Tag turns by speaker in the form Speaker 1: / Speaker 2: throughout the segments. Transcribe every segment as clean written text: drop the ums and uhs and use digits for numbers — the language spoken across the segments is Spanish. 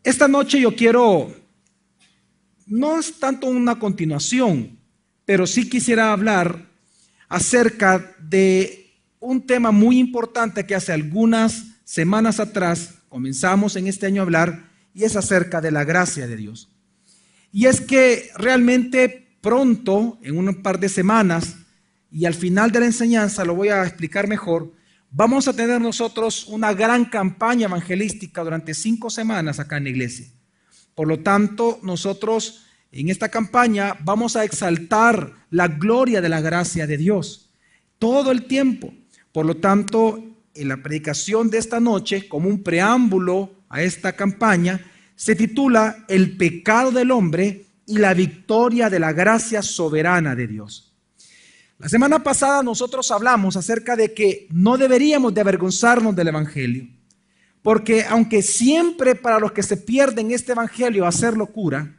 Speaker 1: Esta noche yo quiero, no es tanto una continuación, pero sí quisiera hablar acerca de un tema muy importante que hace algunas semanas atrás comenzamos en este año a hablar, y es acerca de la gracia de Dios. Y es que realmente pronto, en un par de semanas, y al final de la enseñanza lo voy a explicar mejor, vamos a tener nosotros una gran campaña evangelística durante 5 semanas acá en la iglesia. Por lo tanto, nosotros en esta campaña vamos a exaltar la gloria de la gracia de Dios todo el tiempo. Por lo tanto, en la predicación de esta noche, como un preámbulo a esta campaña, se titula El pecado del hombre y la victoria de la gracia soberana de Dios. La semana pasada nosotros hablamos acerca de que no deberíamos de avergonzarnos del evangelio, porque aunque siempre para los que se pierden este evangelio va a ser locura,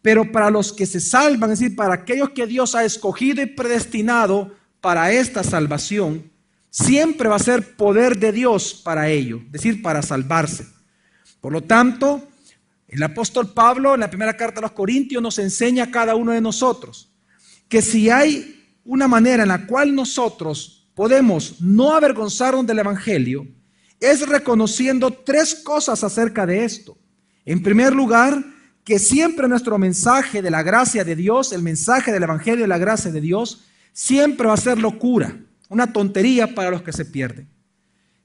Speaker 1: pero para los que se salvan, es decir, para aquellos que Dios ha escogido y predestinado para esta salvación, siempre va a ser poder de Dios para ello, es decir, para salvarse. Por lo tanto, el apóstol Pablo en la primera carta a los Corintios nos enseña a cada uno de nosotros que si hay una manera en la cual nosotros podemos no avergonzarnos del evangelio, es reconociendo 3 cosas acerca de esto. En primer lugar, que siempre nuestro mensaje de la gracia de Dios, el mensaje del evangelio de la gracia de Dios, siempre va a ser locura, una tontería para los que se pierden.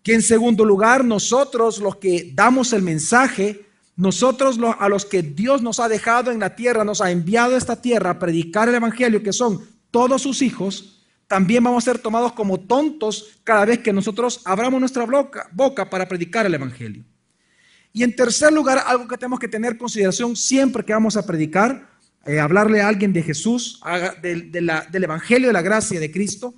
Speaker 1: Que en segundo lugar, nosotros los que damos el mensaje, nosotros a los que Dios nos ha dejado en la tierra, nos ha enviado a esta tierra a predicar el evangelio, que son todos sus hijos, también vamos a ser tomados como tontos cada vez que nosotros abramos nuestra boca para predicar el evangelio. Y en tercer lugar, algo que tenemos que tener consideración siempre que vamos a predicar, hablarle a alguien de Jesús, del evangelio de la gracia de Cristo,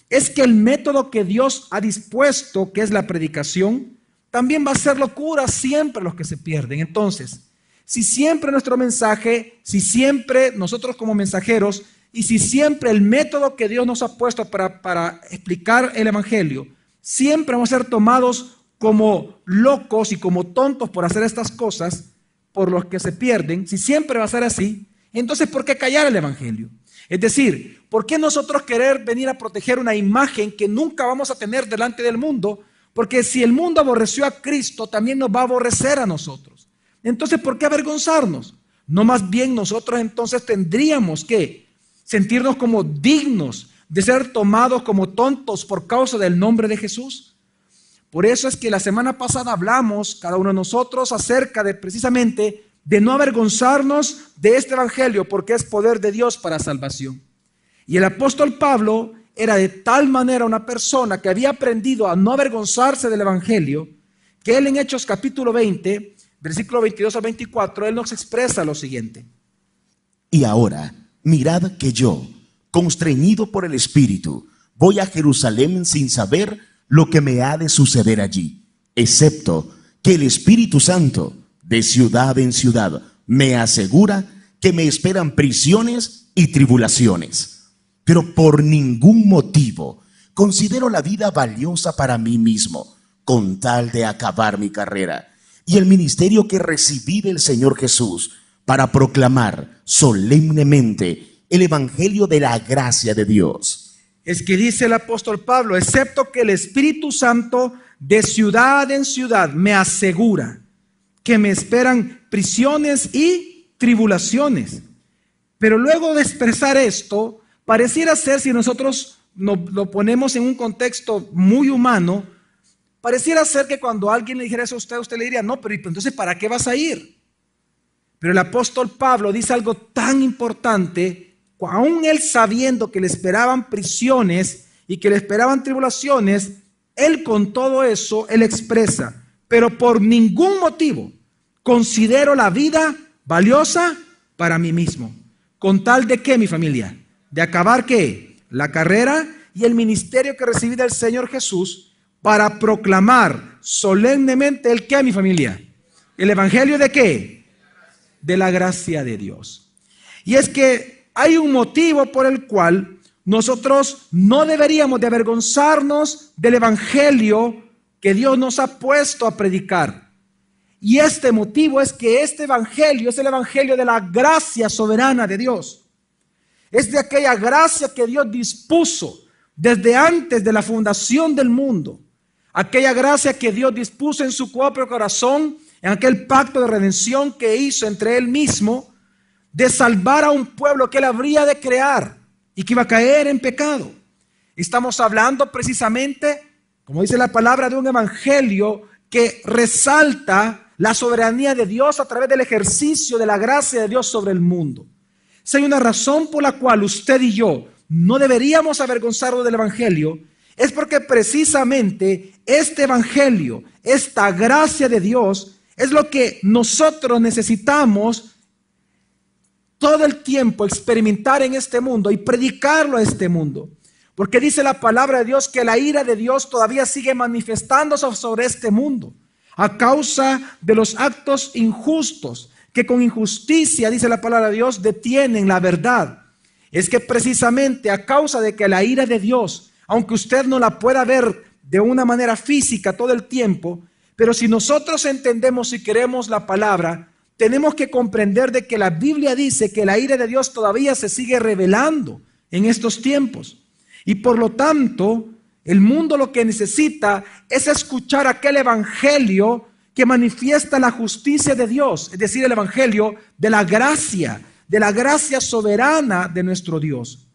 Speaker 1: es que el método que Dios ha dispuesto, que es la predicación, también va a ser locura siempre los que se pierden. Entonces, si siempre nuestro mensaje, si siempre nosotros como mensajeros, y si siempre el método que Dios nos ha puesto para explicar el evangelio, siempre vamos a ser tomados como locos y como tontos por hacer estas cosas, por los que se pierden, si siempre va a ser así, entonces ¿por qué callar el evangelio? Es decir, ¿por qué nosotros querer venir a proteger una imagen que nunca vamos a tener delante del mundo? Porque si el mundo aborreció a Cristo, también nos va a aborrecer a nosotros. Entonces, ¿por qué avergonzarnos? No, más bien nosotros entonces tendríamos que sentirnos como dignos de ser tomados como tontos por causa del nombre de Jesús. Por eso es que la semana pasada hablamos, cada uno de nosotros, acerca de precisamente de no avergonzarnos de este evangelio, porque es poder de Dios para salvación. Y el apóstol Pablo era de tal manera una persona que había aprendido a no avergonzarse del evangelio, que él en Hechos capítulo 20, versículo 22 al 24, él nos expresa lo siguiente.
Speaker 2: Y ahora, mirad que yo, constreñido por el Espíritu, voy a Jerusalén sin saber lo que me ha de suceder allí, excepto que el Espíritu Santo, de ciudad en ciudad, me asegura que me esperan prisiones y tribulaciones. Pero por ningún motivo considero la vida valiosa para mí mismo, con tal de acabar mi carrera y el ministerio que recibí del Señor Jesús, para proclamar solemnemente el evangelio de la gracia de Dios.
Speaker 1: Es que dice el apóstol Pablo, excepto que el Espíritu Santo de ciudad en ciudad me asegura que me esperan prisiones y tribulaciones. Pero luego de expresar esto, pareciera ser, si nosotros lo ponemos en un contexto muy humano, pareciera ser que cuando alguien le dijera eso a usted, usted le diría, no, pero entonces ¿para qué vas a ir? Pero el apóstol Pablo dice algo tan importante, aún él sabiendo que le esperaban prisiones y que le esperaban tribulaciones, él con todo eso, él expresa, pero por ningún motivo considero la vida valiosa para mí mismo. ¿Con tal de qué, mi familia? De acabar ¿qué? La carrera y el ministerio que recibí del Señor Jesús para proclamar solemnemente el ¿qué, mi familia? ¿El evangelio de qué? De la gracia de Dios. Y es que hay un motivo por el cual nosotros no deberíamos de avergonzarnos del evangelio que Dios nos ha puesto a predicar. Y este motivo es que este evangelio es el evangelio de la gracia soberana de Dios. Es de aquella gracia que Dios dispuso desde antes de la fundación del mundo. Aquella gracia que Dios dispuso en su propio corazón, en aquel pacto de redención que hizo entre Él mismo, de salvar a un pueblo que Él habría de crear y que iba a caer en pecado. Estamos hablando precisamente, como dice la palabra, de un evangelio que resalta la soberanía de Dios a través del ejercicio de la gracia de Dios sobre el mundo. Si hay una razón por la cual usted y yo no deberíamos avergonzarnos del evangelio, es porque precisamente este evangelio, esta gracia de Dios, es lo que nosotros necesitamos todo el tiempo experimentar en este mundo y predicarlo a este mundo. Porque dice la palabra de Dios que la ira de Dios todavía sigue manifestándose sobre este mundo a causa de los actos injustos que con injusticia, dice la palabra de Dios, detienen la verdad. Es que precisamente a causa de que la ira de Dios, aunque usted no la pueda ver de una manera física todo el tiempo, pero si nosotros entendemos y queremos la palabra, tenemos que comprender de que la Biblia dice que la ira de Dios todavía se sigue revelando en estos tiempos. Y por lo tanto, el mundo lo que necesita es escuchar aquel evangelio que manifiesta la justicia de Dios, es decir, el evangelio de la gracia soberana de nuestro Dios.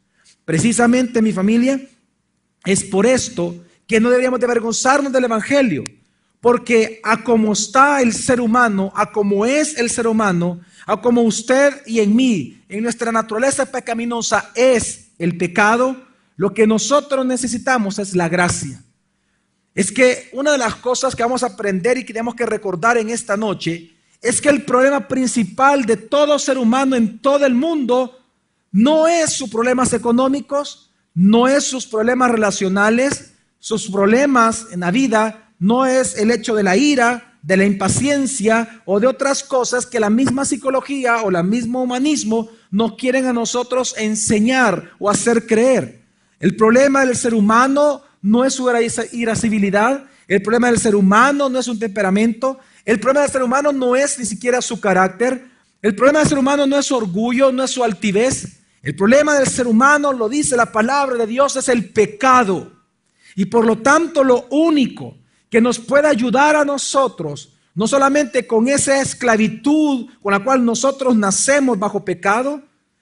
Speaker 1: Precisamente, mi familia, es por esto que no deberíamos de avergonzarnos del evangelio, porque a como está el ser humano, a como es el ser humano, a como usted y en mí, en nuestra naturaleza pecaminosa es el pecado, lo que nosotros necesitamos es la gracia. Es que una de las cosas que vamos a aprender y que tenemos que recordar en esta noche es que el problema principal de todo ser humano en todo el mundo no es sus problemas económicos, no es sus problemas relacionales, sus problemas en la vida no es el hecho de la ira, de la impaciencia o de otras cosas que la misma psicología o el mismo humanismo nos quieren a nosotros enseñar o hacer creer. El problema del ser humano no es su irascibilidad, el problema del ser humano no es un temperamento, el problema del ser humano no es ni siquiera su carácter, el problema del ser humano no es su orgullo, no es su altivez. El problema del ser humano, lo dice la palabra de Dios, es el pecado. Y por lo tanto, lo único que nos puede ayudar a nosotros, no solamente con esa esclavitud con la cual nosotros nacemos bajo pecado,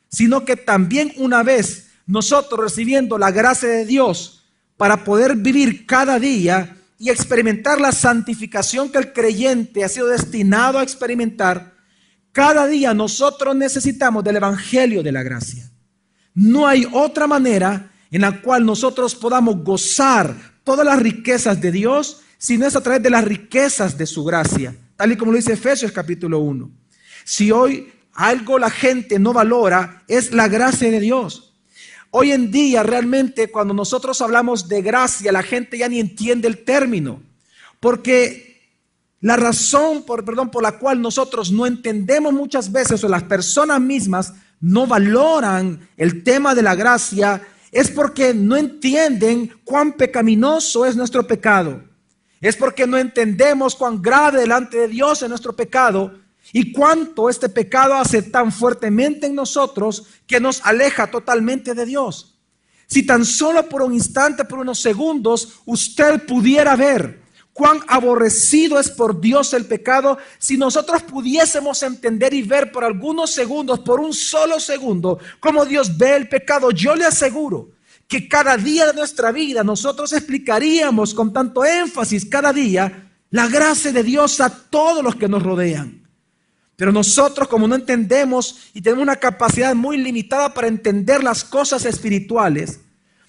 Speaker 1: sino que también una vez nosotros recibiendo la gracia de Dios para poder vivir cada día y experimentar la santificación que el creyente ha sido destinado a experimentar, cada día nosotros necesitamos del evangelio de la gracia. No hay otra manera en la cual nosotros podamos gozar todas las riquezas de Dios, sino es a través de las riquezas de su gracia, tal y como lo dice Efesios capítulo 1. Si hoy algo la gente no valora, es la gracia de Dios. Hoy en día realmente cuando nosotros hablamos de gracia, la gente ya ni entiende el término, porque la razón por la cual nosotros no entendemos muchas veces, o las personas mismas no valoran el tema de la gracia, es porque no entienden cuán pecaminoso es nuestro pecado. Es porque no entendemos cuán grave delante de Dios es nuestro pecado y cuánto este pecado hace tan fuertemente en nosotros que nos aleja totalmente de Dios. Si tan solo por un instante, por unos segundos, usted pudiera ver cuán aborrecido es por Dios el pecado, si nosotros pudiésemos entender y ver por algunos segundos, por un solo segundo, cómo Dios ve el pecado, yo le aseguro que cada día de nuestra vida nosotros explicaríamos con tanto énfasis cada día la gracia de Dios a todos los que nos rodean. Pero nosotros, como no entendemos y tenemos una capacidad muy limitada para entender las cosas espirituales,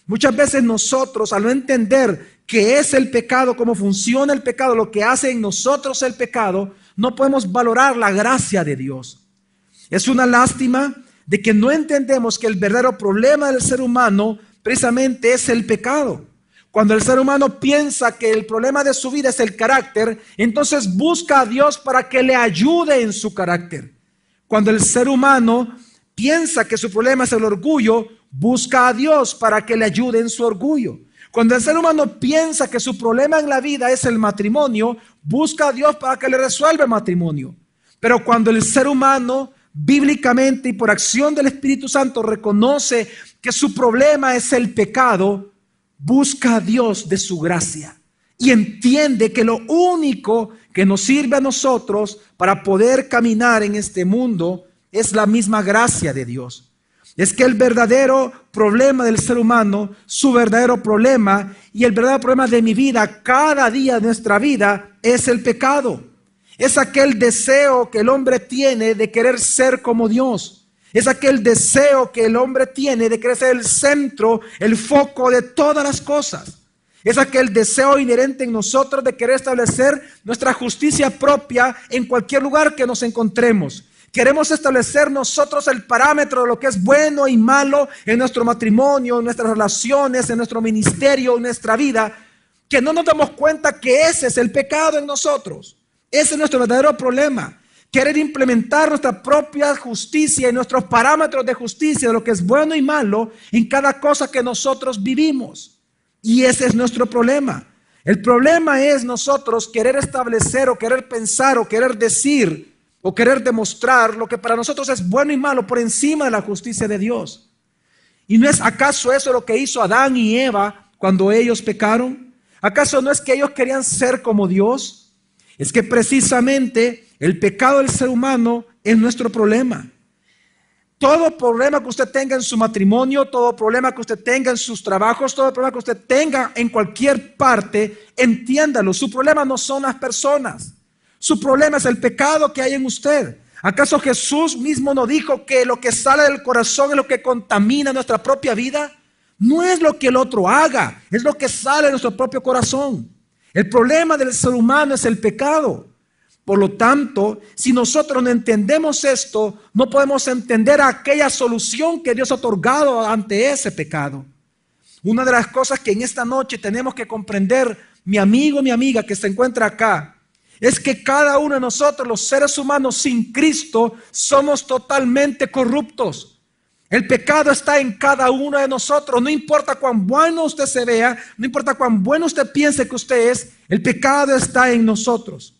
Speaker 1: muchas veces nosotros, al no entender qué es el pecado, cómo funciona el pecado, lo que hace en nosotros el pecado, no podemos valorar la gracia de Dios. Es una lástima de que no entendemos que el verdadero problema del ser humano precisamente es el pecado. Cuando el ser humano piensa que el problema de su vida es el carácter, entonces busca a Dios para que le ayude en su carácter. Cuando el ser humano piensa que su problema es el orgullo, busca a Dios para que le ayude en su orgullo. Cuando el ser humano piensa que su problema en la vida es el matrimonio, busca a Dios para que le resuelva el matrimonio. Pero cuando el ser humano bíblicamente y por acción del Espíritu Santo reconoce que su problema es el pecado, busca a Dios de su gracia y entiende que lo único que nos sirve a nosotros para poder caminar en este mundo es la misma gracia de Dios. Es que el verdadero problema del ser humano, su verdadero problema y el verdadero problema de mi vida, cada día de nuestra vida, es el pecado. Es aquel deseo que el hombre tiene de querer ser como Dios. Es aquel deseo que el hombre tiene de querer ser el centro, el foco de todas las cosas. Es aquel deseo inherente en nosotros de querer establecer nuestra justicia propia en cualquier lugar que nos encontremos. Queremos establecer nosotros el parámetro de lo que es bueno y malo en nuestro matrimonio, en nuestras relaciones, en nuestro ministerio, en nuestra vida, que no nos damos cuenta que ese es el pecado en nosotros. Ese es nuestro verdadero problema. Querer implementar nuestra propia justicia y nuestros parámetros de justicia de lo que es bueno y malo en cada cosa que nosotros vivimos. Y ese es nuestro problema. El problema es nosotros querer establecer o querer pensar o querer decir o querer demostrar lo que para nosotros es bueno y malo por encima de la justicia de Dios. ¿Y no es acaso eso lo que hizo Adán y Eva cuando ellos pecaron? ¿Acaso no es que ellos querían ser como Dios? Es que precisamente el pecado del ser humano es nuestro problema. Todo problema que usted tenga en su matrimonio, todo problema que usted tenga en sus trabajos, todo problema que usted tenga en cualquier parte, entiéndalo, su problema no son las personas. Su problema es el pecado que hay en usted. ¿Acaso Jesús mismo no dijo que lo que sale del corazón es lo que contamina nuestra propia vida? No es lo que el otro haga, es lo que sale de nuestro propio corazón. El problema del ser humano es el pecado. Por lo tanto, si nosotros no entendemos esto, no podemos entender aquella solución que Dios ha otorgado ante ese pecado. Una de las cosas que en esta noche tenemos que comprender, mi amigo, mi amiga que se encuentra acá, es que cada uno de nosotros, los seres humanos sin Cristo, somos totalmente corruptos. El pecado está en cada uno de nosotros. No importa cuán bueno usted se vea, no importa cuán bueno usted piense que usted es, el pecado está en nosotros.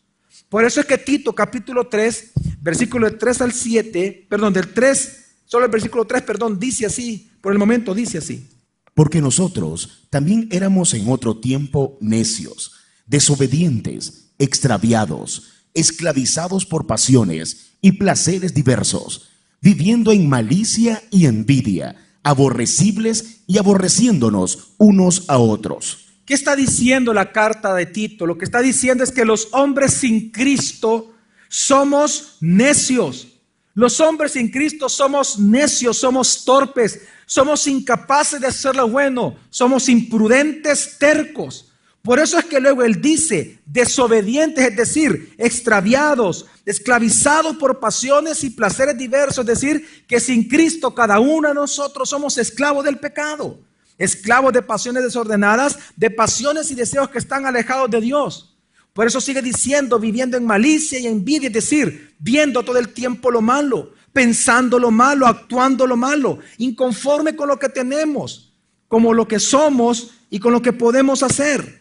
Speaker 1: Por eso es que Tito capítulo 3, versículo del 3 al 7, del 3, solo el versículo 3, dice así, por el momento dice así.
Speaker 2: Porque nosotros también éramos en otro tiempo necios, desobedientes, extraviados, esclavizados por pasiones y placeres diversos, viviendo en malicia y envidia, aborrecibles y aborreciéndonos unos a otros.
Speaker 1: ¿Qué está diciendo la carta de Tito? Lo que está diciendo es que los hombres sin Cristo somos necios. Los hombres sin Cristo somos necios, somos torpes, somos incapaces de hacer lo bueno, somos imprudentes, tercos. Por eso es que luego él dice, desobedientes, es decir, extraviados, esclavizados por pasiones y placeres diversos, es decir, que sin Cristo cada uno de nosotros somos esclavos del pecado, esclavos de pasiones desordenadas, de pasiones y deseos que están alejados de Dios. Por eso sigue diciendo, viviendo en malicia y envidia, es decir, viendo todo el tiempo lo malo, pensando lo malo, actuando lo malo, inconforme con lo que tenemos, como lo que somos y con lo que podemos hacer.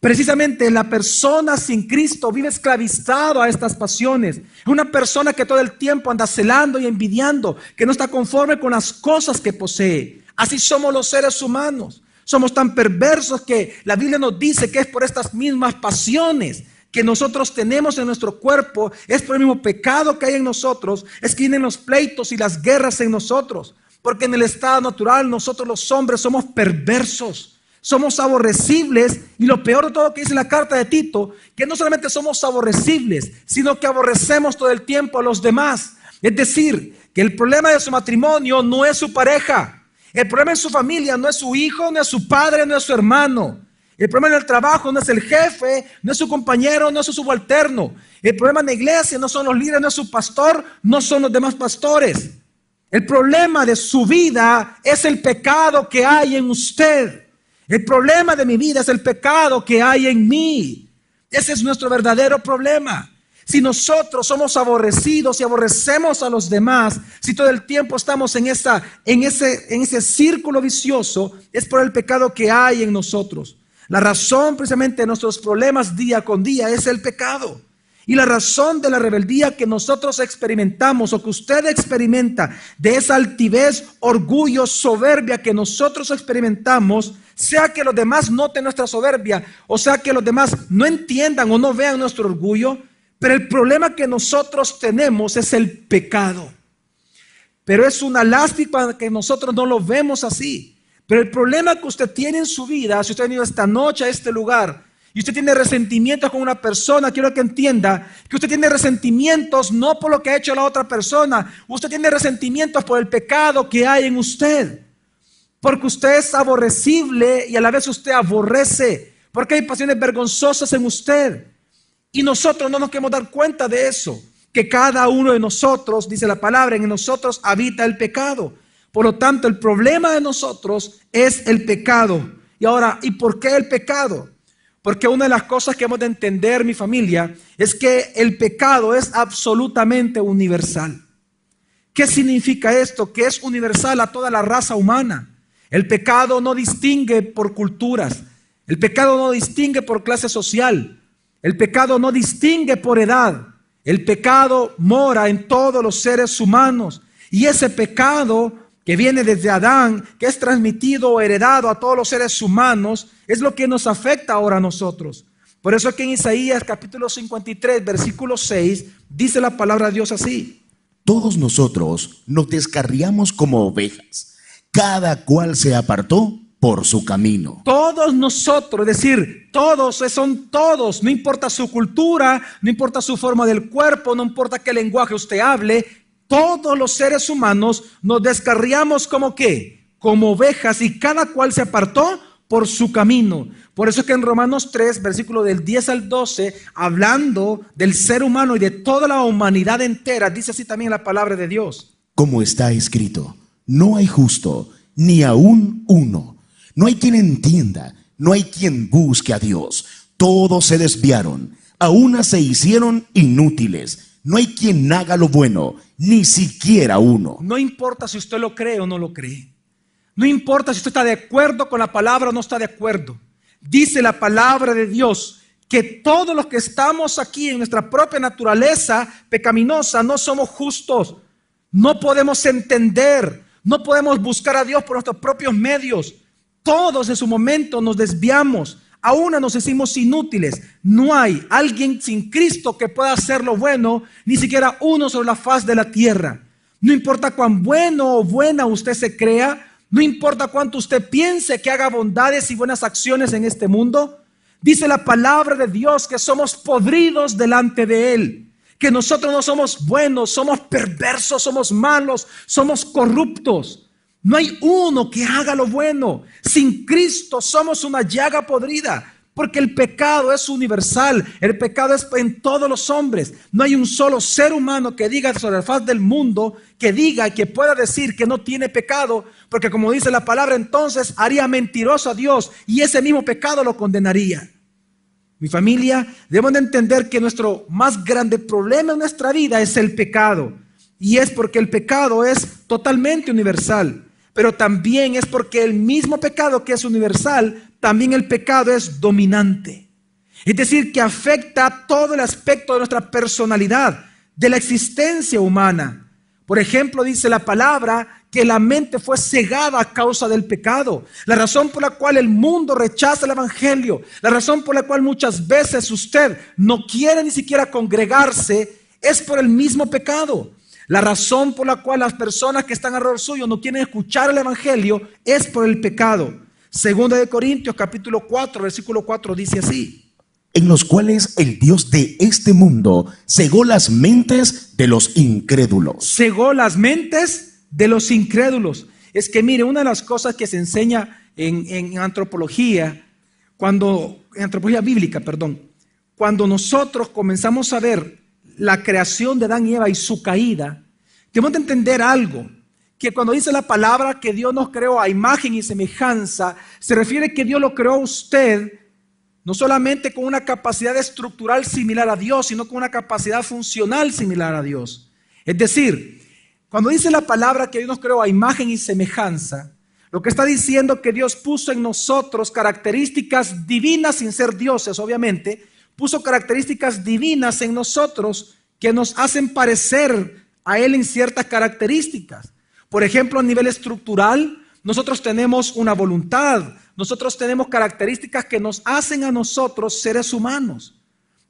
Speaker 1: Precisamente la persona sin Cristo vive esclavizado a estas pasiones. Es una persona que todo el tiempo anda celando y envidiando, que no está conforme con las cosas que posee. Así somos los seres humanos. Somos tan perversos que la Biblia nos dice que es por estas mismas pasiones que nosotros tenemos en nuestro cuerpo, es por el mismo pecado que hay en nosotros, es que vienen los pleitos y las guerras en nosotros. Porque en el estado natural nosotros los hombres somos perversos. Somos aborrecibles y lo peor de todo que dice la carta de Tito, que no solamente somos aborrecibles, sino que aborrecemos todo el tiempo a los demás. Es decir, que el problema de su matrimonio no es su pareja, el problema en su familia no es su hijo, no es su padre, no es su hermano. El problema en el trabajo no es el jefe, no es su compañero, no es su subalterno. El problema en la iglesia no son los líderes, no es su pastor, no son los demás pastores. El problema de su vida es el pecado que hay en usted. El problema de mi vida es el pecado que hay en mí. Ese es nuestro verdadero problema. Si nosotros somos aborrecidos y aborrecemos a los demás, si todo el tiempo estamos en ese círculo vicioso, es por el pecado que hay en nosotros. La razón precisamente de nuestros problemas día con día es el pecado. Y la razón de la rebeldía que nosotros experimentamos o que usted experimenta, de esa altivez, orgullo, soberbia que nosotros experimentamos, sea que los demás noten nuestra soberbia, o sea que los demás no entiendan o no vean nuestro orgullo, pero el problema que nosotros tenemos es el pecado. Pero es una lástima que nosotros no lo vemos así. Pero el problema que usted tiene en su vida, si usted ha venido esta noche a este lugar y usted tiene resentimientos con una persona, quiero que entienda que usted tiene resentimientos no por lo que ha hecho la otra persona, usted tiene resentimientos por el pecado que hay en usted. Porque usted es aborrecible y a la vez usted aborrece, porque hay pasiones vergonzosas en usted. Y nosotros no nos queremos dar cuenta de eso, que cada uno de nosotros, dice la palabra, en nosotros habita el pecado. Por lo tanto, el problema de nosotros es el pecado. Y ahora, ¿y por qué el pecado? Porque una de las cosas que hemos de entender, mi familia, es que el pecado es absolutamente universal. ¿Qué significa esto? Que es universal a toda la raza humana. El pecado no distingue por culturas. El pecado no distingue por clase social. El pecado no distingue por edad. El pecado mora en todos los seres humanos. Y ese pecado que viene desde Adán, que es transmitido o heredado a todos los seres humanos, es lo que nos afecta ahora a nosotros. Por eso es que en Isaías capítulo 53, versículo 6, dice la palabra de Dios así:
Speaker 2: todos nosotros nos descarriamos como ovejas, cada cual se apartó por su camino.
Speaker 1: Todos nosotros, es decir, todos son todos, no importa su cultura, no importa su forma del cuerpo, no importa qué lenguaje usted hable, todos los seres humanos nos descarriamos como ¿qué? Como ovejas, y cada cual se apartó por su camino. Por eso es que en Romanos 3, versículo del 10 al 12, hablando del ser humano y de toda la humanidad entera, dice así también la palabra de Dios.
Speaker 2: Como está escrito, no hay justo, ni aún uno. No hay quien entienda, no hay quien busque a Dios. Todos se desviaron, a una se hicieron inútiles. No hay quien haga lo bueno, ni siquiera uno.
Speaker 1: No importa si usted lo cree o no lo cree. No importa si usted está de acuerdo con la palabra o no está de acuerdo. Dice la palabra de Dios que todos los que estamos aquí en nuestra propia naturaleza pecaminosa no somos justos. No podemos entender, no podemos buscar a Dios por nuestros propios medios. Todos en su momento nos desviamos, a una nos hicimos inútiles. No hay alguien sin Cristo que pueda hacer lo bueno, ni siquiera uno sobre la faz de la tierra. No importa cuán bueno o buena usted se crea, no importa cuánto usted piense que haga bondades y buenas acciones en este mundo, dice la palabra de Dios que somos podridos delante de Él, que nosotros no somos buenos, somos perversos, somos malos, somos corruptos. No hay uno que haga lo bueno. Sin Cristo somos una llaga podrida, porque el pecado es universal. El pecado es en todos los hombres. No hay un solo ser humano que diga sobre la faz del mundo, que diga y que pueda decir que no tiene pecado, porque como dice la palabra, entonces haría mentiroso a Dios y ese mismo pecado lo condenaría. Mi familia, debemos de entender que nuestro más grande problema en nuestra vida es el pecado. Y es porque el pecado es totalmente universal. Pero también es porque el mismo pecado que es universal, también el pecado es dominante. Es decir, que afecta todo el aspecto de nuestra personalidad, de la existencia humana. Por ejemplo, dice la palabra que la mente fue cegada a causa del pecado. La razón por la cual el mundo rechaza el evangelio, la razón por la cual muchas veces usted no quiere ni siquiera congregarse, es por el mismo pecado. La razón por la cual las personas que están alrededor suyo no quieren escuchar el evangelio es por el pecado. Segunda de Corintios capítulo 4, versículo 4 dice así:
Speaker 2: en los cuales el Dios de este mundo cegó las mentes de los incrédulos.
Speaker 1: Cegó las mentes de los incrédulos. Es que mire, una de las cosas que se enseña en antropología, en antropología bíblica, cuando nosotros comenzamos a ver la creación de Adán y Eva y su caída, tenemos que entender algo, que cuando dice la palabra que Dios nos creó a imagen y semejanza, se refiere que Dios lo creó a usted no solamente con una capacidad estructural similar a Dios, sino con una capacidad funcional similar a Dios. Es decir, cuando dice la palabra que Dios nos creó a imagen y semejanza, lo que está diciendo que Dios puso en nosotros características divinas sin ser dioses, obviamente, puso características divinas en nosotros que nos hacen parecer a Él en ciertas características. Por ejemplo, a nivel estructural, nosotros tenemos una voluntad, nosotros tenemos características que nos hacen a nosotros seres humanos.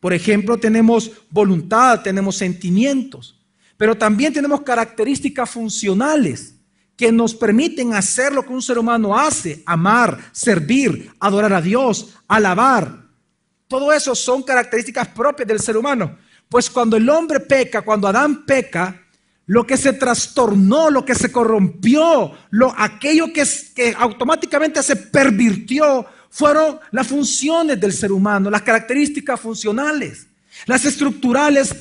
Speaker 1: Por ejemplo, tenemos voluntad, tenemos sentimientos, pero también tenemos características funcionales que nos permiten hacer lo que un ser humano hace: amar, servir, adorar a Dios, alabar. Todo eso son características propias del ser humano. Pues cuando el hombre peca, cuando Adán peca, lo que se trastornó, lo que se corrompió, aquello que automáticamente se pervirtió, fueron las funciones del ser humano, las características funcionales. Las estructurales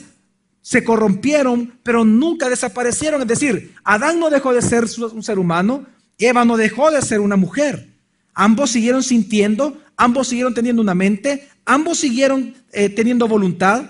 Speaker 1: se corrompieron, pero nunca desaparecieron. Es decir, Adán no dejó de ser un ser humano, Eva no dejó de ser una mujer. Ambos siguieron sintiendo, ambos siguieron teniendo una mente, ambos siguieron teniendo voluntad,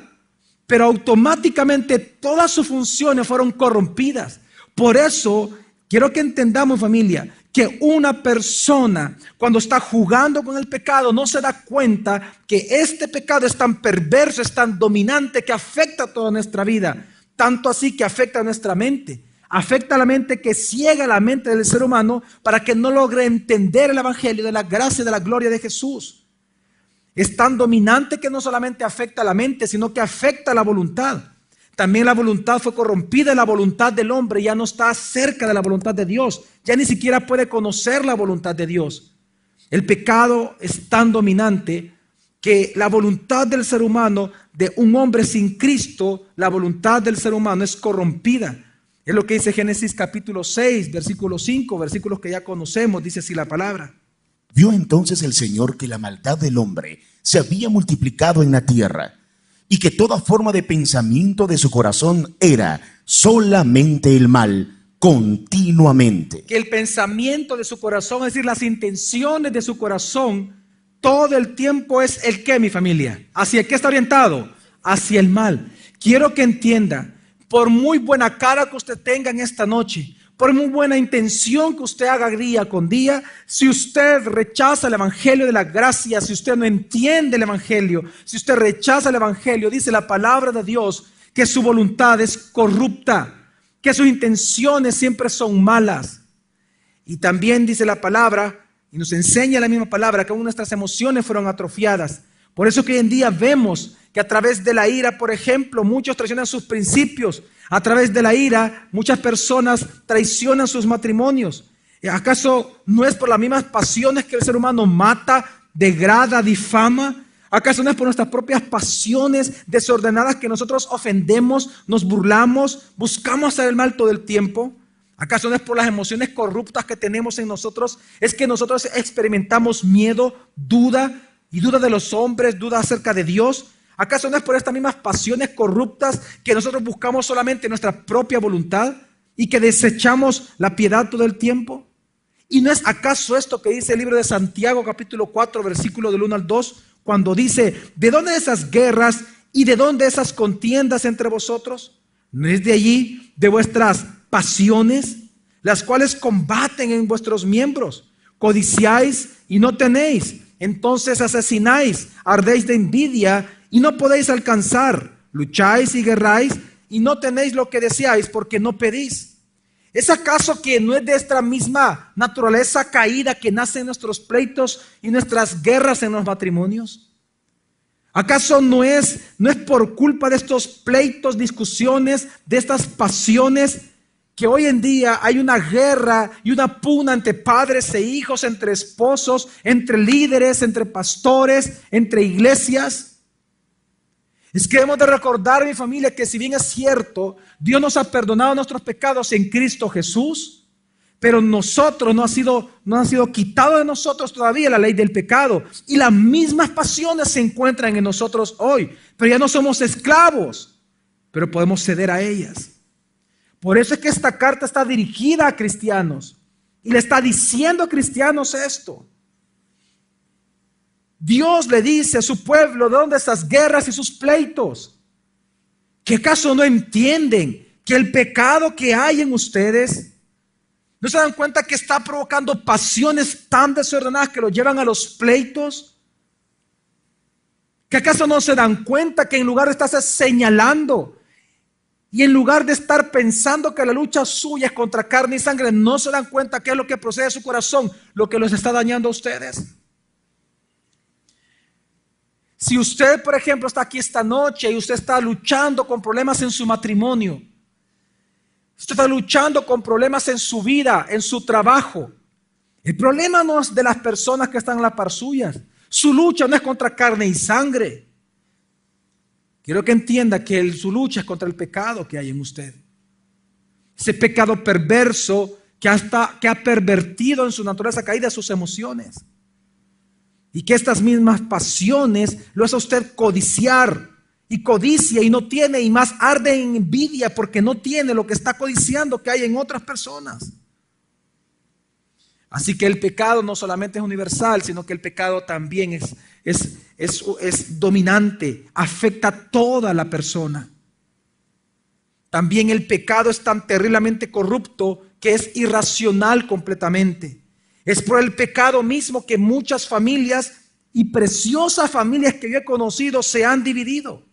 Speaker 1: pero automáticamente todas sus funciones fueron corrompidas. Por eso quiero que entendamos, familia, que una persona cuando está jugando con el pecado no se da cuenta que este pecado es tan perverso, es tan dominante, que afecta a toda nuestra vida. Tanto así que afecta a nuestra mente. Afecta a la mente, que ciega la mente del ser humano para que no logre entender el evangelio de la gracia y de la gloria de Jesús. Es tan dominante que no solamente afecta a la mente, sino que afecta a la voluntad. También la voluntad fue corrompida y la voluntad del hombre ya no está cerca de la voluntad de Dios. Ya ni siquiera puede conocer la voluntad de Dios. El pecado es tan dominante que la voluntad del ser humano, de un hombre sin Cristo, la voluntad del ser humano es corrompida. Es lo que dice Génesis capítulo 6, versículo 5, versículos que ya conocemos, dice así la palabra.
Speaker 2: Vio entonces el Señor que la maldad del hombre se había multiplicado en la tierra, y que toda forma de pensamiento de su corazón era solamente el mal, continuamente.
Speaker 1: Que el pensamiento de su corazón, es decir, las intenciones de su corazón, todo el tiempo es el qué, mi familia. ¿Hacia qué está orientado? Hacia el mal. Quiero que entienda, por muy buena cara que usted tenga en esta noche, por muy buena intención que usted haga día con día, si usted rechaza el evangelio de la gracia, si usted no entiende el evangelio, si usted rechaza el evangelio, dice la palabra de Dios que su voluntad es corrupta, que sus intenciones siempre son malas. Y también dice la palabra, y nos enseña la misma palabra, que aún nuestras emociones fueron atrofiadas. Por eso que hoy en día vemos que a través de la ira, por ejemplo, muchos traicionan sus principios. A través de la ira, muchas personas traicionan sus matrimonios. ¿Acaso no es por las mismas pasiones que el ser humano mata, degrada, difama? ¿Acaso no es por nuestras propias pasiones desordenadas que nosotros ofendemos, nos burlamos, buscamos hacer el mal todo el tiempo? ¿Acaso no es por las emociones corruptas que tenemos en nosotros? Es que nosotros experimentamos miedo, duda, y duda de los hombres, duda acerca de Dios. ¿Acaso no es por estas mismas pasiones corruptas que nosotros buscamos solamente nuestra propia voluntad y que desechamos la piedad todo el tiempo? ¿Y no es acaso esto que dice el libro de Santiago capítulo 4 versículo del 1 al 2 cuando dice: ¿de dónde esas guerras y de dónde esas contiendas entre vosotros? ¿No es de allí, de vuestras pasiones, las cuales combaten en vuestros miembros? Codiciáis y no tenéis, entonces asesináis, ardéis de envidia y no podéis alcanzar, lucháis y guerráis y no tenéis lo que deseáis porque no pedís. ¿Es acaso que no es de esta misma naturaleza caída que nacen nuestros pleitos y nuestras guerras en los matrimonios? ¿Acaso no es por culpa de estos pleitos, discusiones, de estas pasiones, que hoy en día hay una guerra y una pugna entre padres e hijos, entre esposos, entre líderes, entre pastores, entre iglesias? Es que hemos de recordar, mi familia, que si bien es cierto, Dios nos ha perdonado nuestros pecados en Cristo Jesús, pero nosotros no ha sido quitado de nosotros todavía la ley del pecado, y las mismas pasiones se encuentran en nosotros hoy, pero ya no somos esclavos, pero podemos ceder a ellas. Por eso es que esta carta está dirigida a cristianos y le está diciendo a cristianos esto. Dios le dice a su pueblo: ¿de dónde estas guerras y sus pleitos? ¿Que acaso no entienden que el pecado que hay en ustedes, no se dan cuenta que está provocando pasiones tan desordenadas que los llevan a los pleitos? ¿Que acaso no se dan cuenta que en lugar de estarse señalando y en lugar de estar pensando que la lucha suya es contra carne y sangre, no se dan cuenta que es lo que procede de su corazón lo que los está dañando a ustedes? Si usted, por ejemplo, está aquí esta noche y usted está luchando con problemas en su matrimonio, usted está luchando con problemas en su vida, en su trabajo, el problema no es de las personas que están a la par suyas. Su lucha no es contra carne y sangre. Quiero que entienda que su lucha es contra el pecado que hay en usted. Ese pecado perverso que ha pervertido en su naturaleza caída sus emociones. Y que estas mismas pasiones lo hace a usted codiciar. Y codicia y no tiene, y más arde en envidia porque no tiene lo que está codiciando que hay en otras personas. Así que el pecado no solamente es universal, sino que el pecado también es dominante, afecta a toda la persona. También el pecado es tan terriblemente corrupto que es irracional completamente. Es por el pecado mismo que muchas familias y preciosas familias que yo he conocido se han dividido.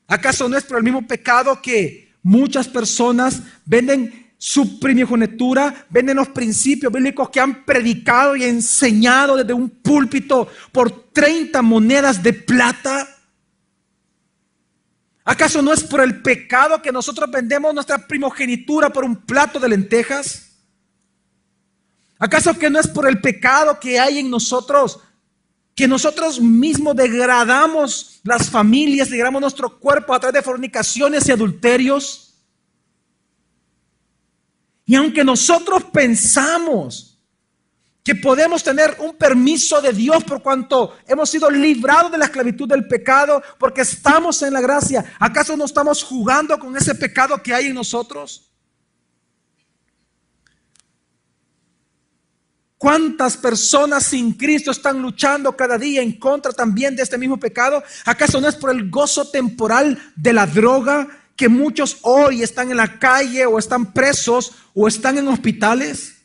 Speaker 1: ¿Acaso no es por el mismo pecado que muchas personas venden su primogenitura, venden los principios bíblicos que han predicado y enseñado desde un púlpito por 30 monedas de plata? ¿Acaso no es por el pecado que nosotros vendemos nuestra primogenitura por un plato de lentejas? ¿Acaso que no es por el pecado que hay en nosotros, que nosotros mismos degradamos las familias, degradamos nuestro cuerpo a través de fornicaciones y adulterios? Y aunque nosotros pensamos que podemos tener un permiso de Dios por cuanto hemos sido librados de la esclavitud del pecado, porque estamos en la gracia, ¿acaso no estamos jugando con ese pecado que hay en nosotros? ¿Cuántas personas sin Cristo están luchando cada día en contra también de este mismo pecado? ¿Acaso no es por el gozo temporal de la droga que muchos hoy están en la calle o están presos o están en hospitales?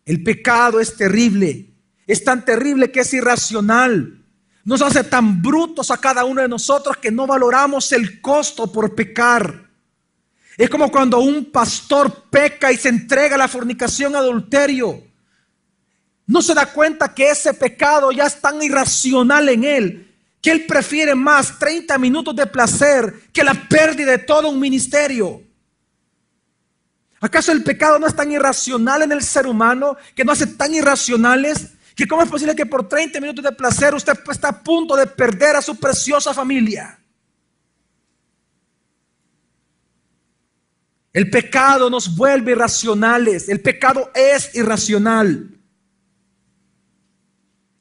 Speaker 1: El pecado es terrible, es tan terrible que es irracional. Nos hace tan brutos a cada uno de nosotros que no valoramos el costo por pecar. Es como cuando un pastor peca y se entrega a la fornicación, adulterio. No se da cuenta que ese pecado ya es tan irracional en él, que él prefiere más 30 minutos de placer que la pérdida de todo un ministerio. ¿Acaso el pecado no es tan irracional en el ser humano, que nos hace tan irracionales, que cómo es posible que por 30 minutos de placer usted está a punto de perder a su preciosa familia? El pecado nos vuelve irracionales. El pecado es irracional.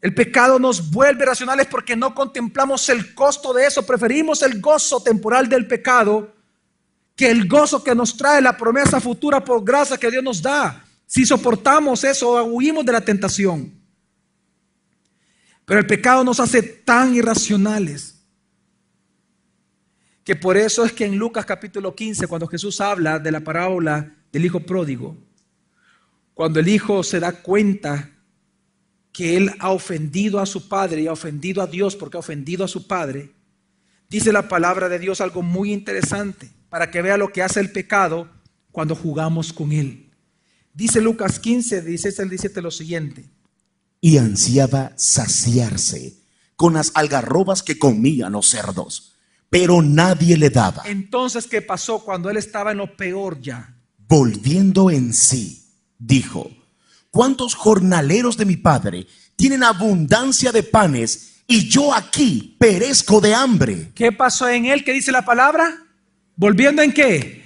Speaker 1: El pecado nos vuelve irracionales porque no contemplamos el costo de eso. Preferimos el gozo temporal del pecado que el gozo que nos trae la promesa futura por gracia que Dios nos da. Si soportamos eso, huimos de la tentación. Pero el pecado nos hace tan irracionales que por eso es que en Lucas capítulo 15, cuando Jesús habla de la parábola del hijo pródigo, cuando el hijo se da cuenta que él ha ofendido a su padre y ha ofendido a Dios porque ha ofendido a su padre, dice la palabra de Dios algo muy interesante para que vea lo que hace el pecado cuando jugamos con él. Dice Lucas 15, 16 al 17 lo siguiente:
Speaker 2: y ansiaba saciarse con las algarrobas que comían los cerdos, pero nadie le daba.
Speaker 1: Entonces, ¿qué pasó cuando él estaba en lo peor ya?
Speaker 2: Volviendo en sí, dijo: ¿cuántos jornaleros de mi padre tienen abundancia de panes y yo aquí perezco de hambre?
Speaker 1: ¿Qué pasó en él? ¿Qué dice la palabra? ¿Volviendo en qué?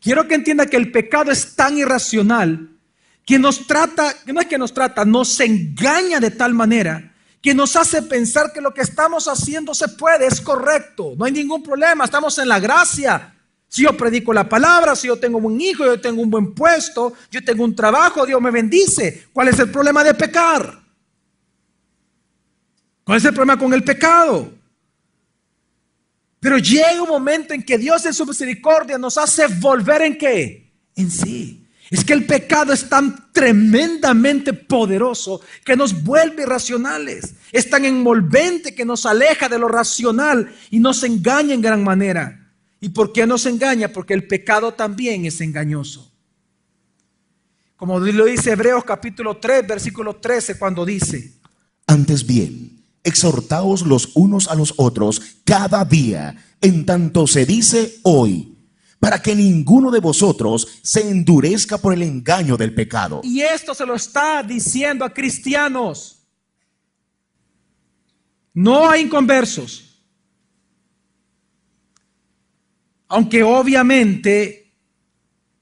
Speaker 1: Quiero que entienda que el pecado es tan irracional que nos trata, no es que nos trata, nos engaña de tal manera que nos hace pensar que lo que estamos haciendo se puede, es correcto, no hay ningún problema, estamos en la gracia. Si yo predico la palabra, si yo tengo un hijo, yo tengo un buen puesto, yo tengo un trabajo, Dios me bendice. ¿Cuál es el problema de pecar? ¿Cuál es el problema con el pecado? Pero llega un momento en que Dios en su misericordia nos hace volver ¿en qué? En sí. Es que el pecado es tan tremendamente poderoso que nos vuelve irracionales. Es tan envolvente que nos aleja de lo racional y nos engaña en gran manera. ¿Y por qué nos engaña? Porque el pecado también es engañoso. Como lo dice Hebreos capítulo 3, versículo 13, cuando dice:
Speaker 2: Antes bien, exhortaos los unos a los otros cada día, en tanto se dice hoy, para que ninguno de vosotros se endurezca por el engaño del pecado.
Speaker 1: Y esto se lo está diciendo a cristianos, no a inconversos. Aunque obviamente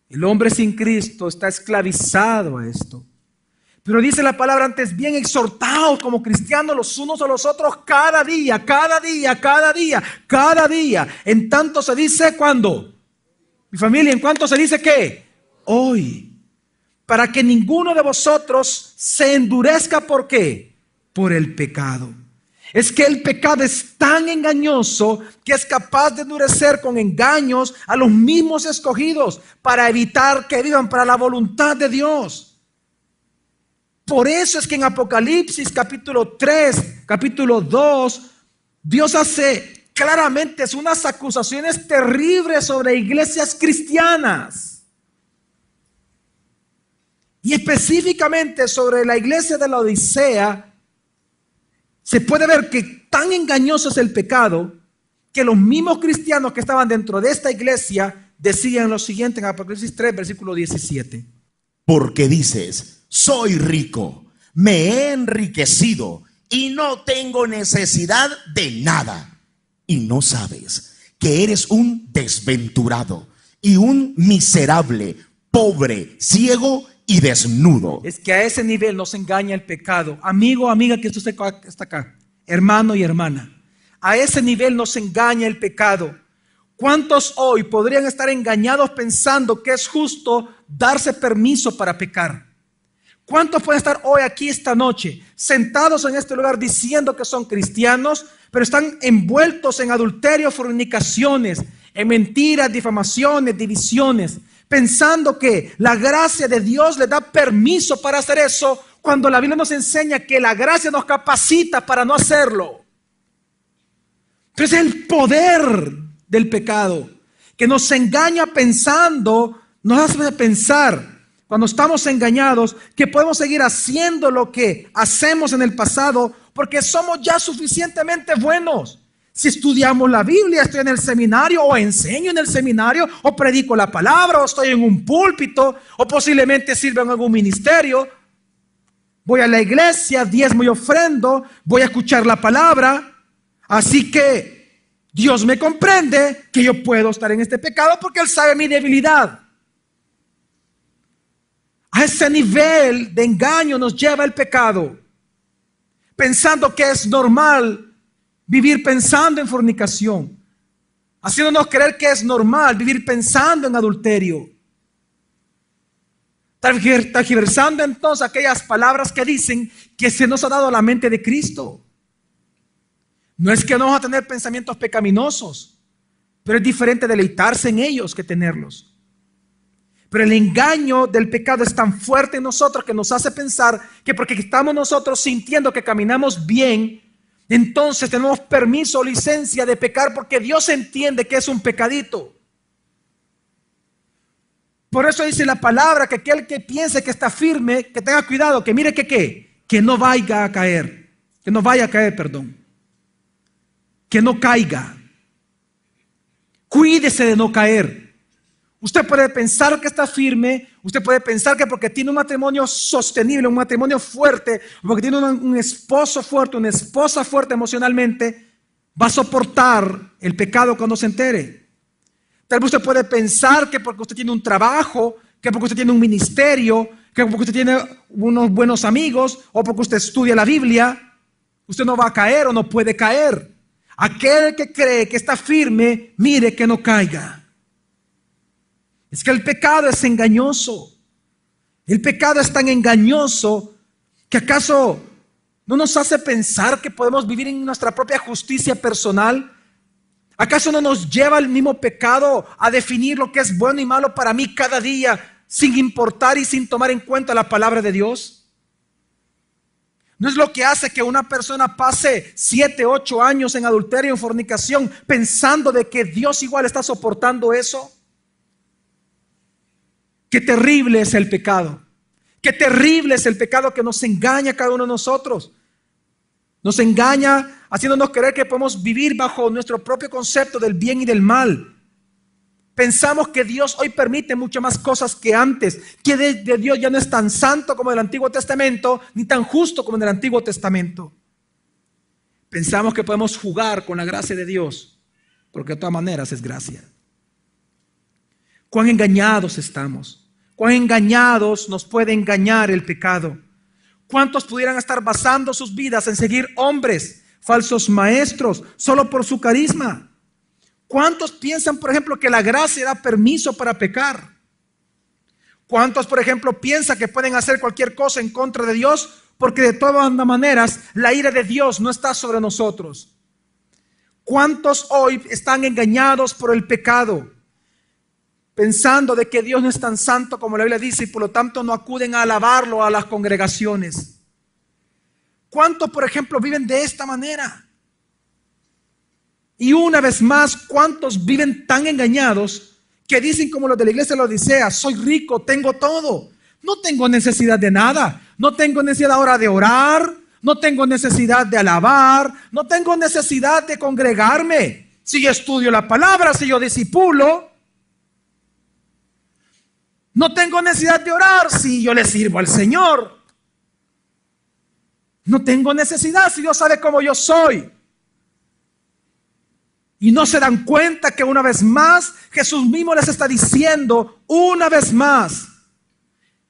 Speaker 1: el hombre sin Cristo está esclavizado a esto. Pero dice la palabra: antes bien, exhortados como cristianos los unos a los otros cada día, cada día, cada día, cada día. En tanto se dice, ¿cuándo? Mi familia, ¿en cuánto se dice qué? Hoy. Para que ninguno de vosotros se endurezca, ¿por qué? Por el pecado. Es que el pecado es tan engañoso que es capaz de endurecer con engaños a los mismos escogidos para evitar que vivan para la voluntad de Dios. Por eso es que en Apocalipsis capítulo 3, capítulo 2, Dios hace claramente unas acusaciones terribles sobre iglesias cristianas. Y específicamente sobre la iglesia de la Odisea, se puede ver que tan engañoso es el pecado que los mismos cristianos que estaban dentro de esta iglesia decían lo siguiente en Apocalipsis 3, versículo 17.
Speaker 2: Porque dices, soy rico, me he enriquecido y no tengo necesidad de nada. Y no sabes que eres un desventurado y un miserable, pobre, ciego y desnudo.
Speaker 1: Es que a ese nivel nos engaña el pecado. Amigo, amiga, que usted está acá, hermano y hermana, a ese nivel nos engaña el pecado. ¿Cuántos hoy podrían estar engañados pensando que es justo darse permiso para pecar? ¿Cuántos pueden estar hoy aquí esta noche sentados en este lugar diciendo que son cristianos, pero están envueltos en adulterio, fornicaciones, en mentiras, difamaciones, divisiones, pensando que la gracia de Dios les da permiso para hacer eso, cuando la Biblia nos enseña que la gracia nos capacita para no hacerlo? Entonces el poder del pecado que nos engaña pensando, nos hace pensar cuando estamos engañados que podemos seguir haciendo lo que hacemos en el pasado porque somos ya suficientemente buenos. Si estudiamos la Biblia, estoy en el seminario o enseño en el seminario o predico la palabra o estoy en un púlpito o posiblemente sirvo en algún ministerio, voy a la iglesia, diezmo y ofrendo, voy a escuchar la palabra, así que Dios me comprende que yo puedo estar en este pecado porque Él sabe mi debilidad. A ese nivel de engaño nos lleva el pecado, pensando que es normal vivir pensando en fornicación, haciéndonos creer que es normal vivir pensando en adulterio, tergiversando entonces aquellas palabras que dicen que se nos ha dado la mente de Cristo. No es que no vamos a tener pensamientos pecaminosos, pero es diferente deleitarse en ellos que tenerlos. Pero el engaño del pecado es tan fuerte en nosotros que nos hace pensar que porque estamos nosotros sintiendo que caminamos bien, entonces tenemos permiso o licencia de pecar porque Dios entiende que es un pecadito. Por eso dice la palabra que aquel que piense que está firme, que tenga cuidado, que mire que ¿qué? Que no vaya a caer. Que no vaya a caer, perdón. Que no caiga. Cuídese de no caer. Usted puede pensar que está firme, usted puede pensar que porque tiene un matrimonio sostenible, un matrimonio fuerte, porque tiene un esposo fuerte, una esposa fuerte emocionalmente, va a soportar el pecado cuando se entere. Tal vez usted puede pensar que porque usted tiene un trabajo, que porque usted tiene un ministerio, que porque usted tiene unos buenos amigos, o porque usted estudia la Biblia, usted no va a caer o no puede caer. Aquel que cree que está firme, mire que no caiga. Es que el pecado es engañoso. El pecado es tan engañoso que acaso ¿No nos hace pensar que podemos vivir en nuestra propia justicia personal? ¿Acaso no nos lleva el mismo pecado a definir lo que es bueno y malo para mí cada día, sin importar y sin tomar en cuenta la palabra de Dios? ¿No es lo que hace que una persona pase 7, 8 años en adulterio, en fornicación, pensando de que Dios igual está soportando eso? Qué terrible es el pecado. Qué terrible es el pecado que nos engaña a cada uno de nosotros. Nos engaña haciéndonos creer que podemos vivir bajo nuestro propio concepto del bien y del mal. Pensamos que Dios hoy permite muchas más cosas que antes, que de Dios ya no es tan santo como en el Antiguo Testamento, ni tan justo como en el Antiguo Testamento. Pensamos que podemos jugar con la gracia de Dios, porque de todas maneras es gracia. Cuán engañados estamos. Cuán engañados nos puede engañar el pecado. ¿Cuántos pudieran estar basando sus vidas en seguir hombres, falsos maestros, solo por su carisma? ¿Cuántos piensan, por ejemplo, que la gracia da permiso para pecar? ¿Cuántos, por ejemplo, piensan que pueden hacer cualquier cosa en contra de Dios? Porque de todas maneras, la ira de Dios no está sobre nosotros. ¿Cuántos hoy están engañados por el pecado? Pensando de que Dios no es tan santo como la Biblia dice y por lo tanto no acuden a alabarlo a las congregaciones. ¿Cuántos, por ejemplo, viven de esta manera? Y una vez más, ¿cuántos viven tan engañados que dicen como los de la iglesia de la Odisea: soy rico, tengo todo, no tengo necesidad de nada, no tengo necesidad ahora de orar, no tengo necesidad de alabar, no tengo necesidad de congregarme, si yo estudio la palabra, si yo discipulo. No tengo necesidad de orar si yo le sirvo al Señor. No tengo necesidad si Dios sabe cómo yo soy. Y no se dan cuenta que una vez más Jesús mismo les está diciendo una vez más: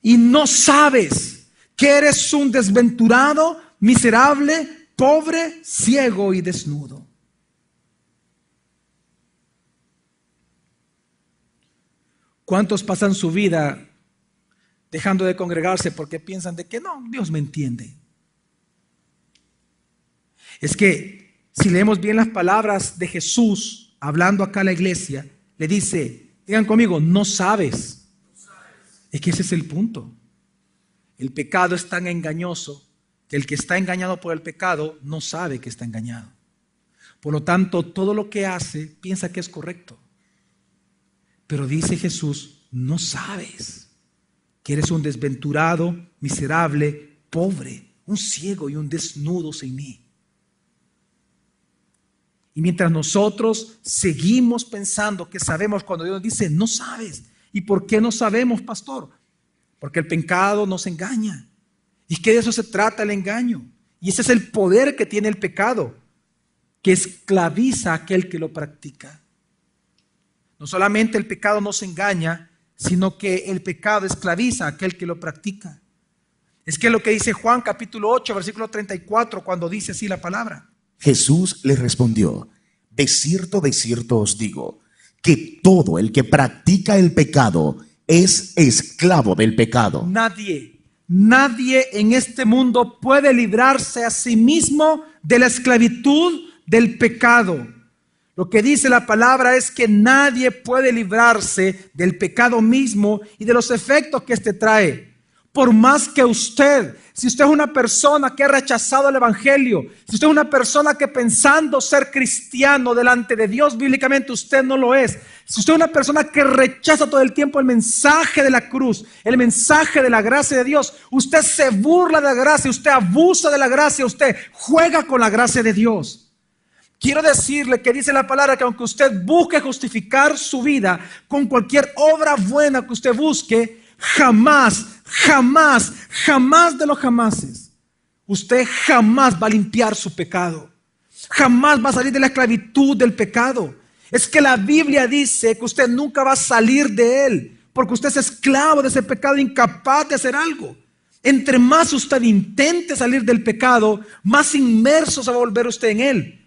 Speaker 1: y no sabes que eres un desventurado, miserable, pobre, ciego y desnudo. ¿Cuántos pasan su vida dejando de congregarse porque piensan de que no, Dios me entiende? Es que si leemos bien las palabras de Jesús hablando acá a la iglesia, le dice, digan conmigo, no sabes. Es que ese es el punto. El pecado es tan engañoso que el que está engañado por el pecado no sabe que está engañado. Por lo tanto, todo lo que hace piensa que es correcto. Pero dice Jesús, no sabes que eres un desventurado, miserable, pobre, un ciego y un desnudo sin mí. Y mientras nosotros seguimos pensando que sabemos, cuando Dios dice, no sabes. ¿Y por qué no sabemos, pastor? Porque el pecado nos engaña. Y que de eso se trata el engaño. Y ese es el poder que tiene el pecado, que esclaviza a aquel que lo practica. No solamente el pecado nos engaña, sino que el pecado esclaviza a aquel que lo practica. Es que lo que dice Juan capítulo 8, versículo 34, cuando dice así la palabra.
Speaker 2: Jesús les respondió: de cierto os digo, que todo el que practica el pecado es esclavo del pecado.
Speaker 1: Nadie en este mundo puede librarse a sí mismo de la esclavitud del pecado. Lo que dice la palabra es que nadie puede librarse del pecado mismo y de los efectos que éste trae. Por más que usted, si usted es una persona que ha rechazado el evangelio, si usted es una persona que pensando ser cristiano delante de Dios bíblicamente usted no lo es, si usted es una persona que rechaza todo el tiempo el mensaje de la cruz, el mensaje de la gracia de Dios, usted se burla de la gracia, usted abusa de la gracia, usted juega con la gracia de Dios. Quiero decirle que dice la palabra que aunque usted busque justificar su vida con cualquier obra buena que usted busque, jamás de los jamases, usted jamás va a limpiar su pecado. Jamás va a salir de la esclavitud del pecado. Es que la Biblia dice que usted nunca va a salir de él, porque usted es esclavo de ese pecado, incapaz de hacer algo. Entre más usted intente salir del pecado, más inmerso se va a volver usted en él.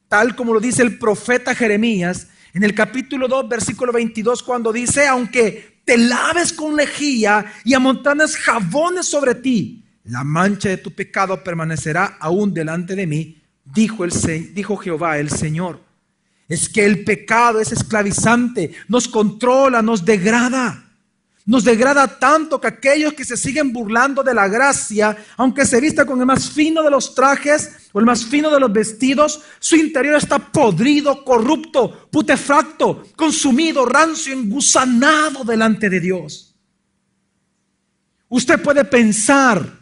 Speaker 1: Tal como lo dice el profeta Jeremías en el capítulo 2, versículo 22, cuando dice: aunque te laves con lejía y amontones jabones sobre ti, la mancha de tu pecado permanecerá aún delante de mí, dijo Jehová el Señor. Es que el pecado es esclavizante, nos controla, nos degrada. Nos degrada tanto que aquellos que se siguen burlando de la gracia, aunque se vista con el más fino de los trajes o el más fino de los vestidos, su interior está podrido, corrupto, putefacto, consumido, rancio, engusanado delante de Dios. Usted puede pensar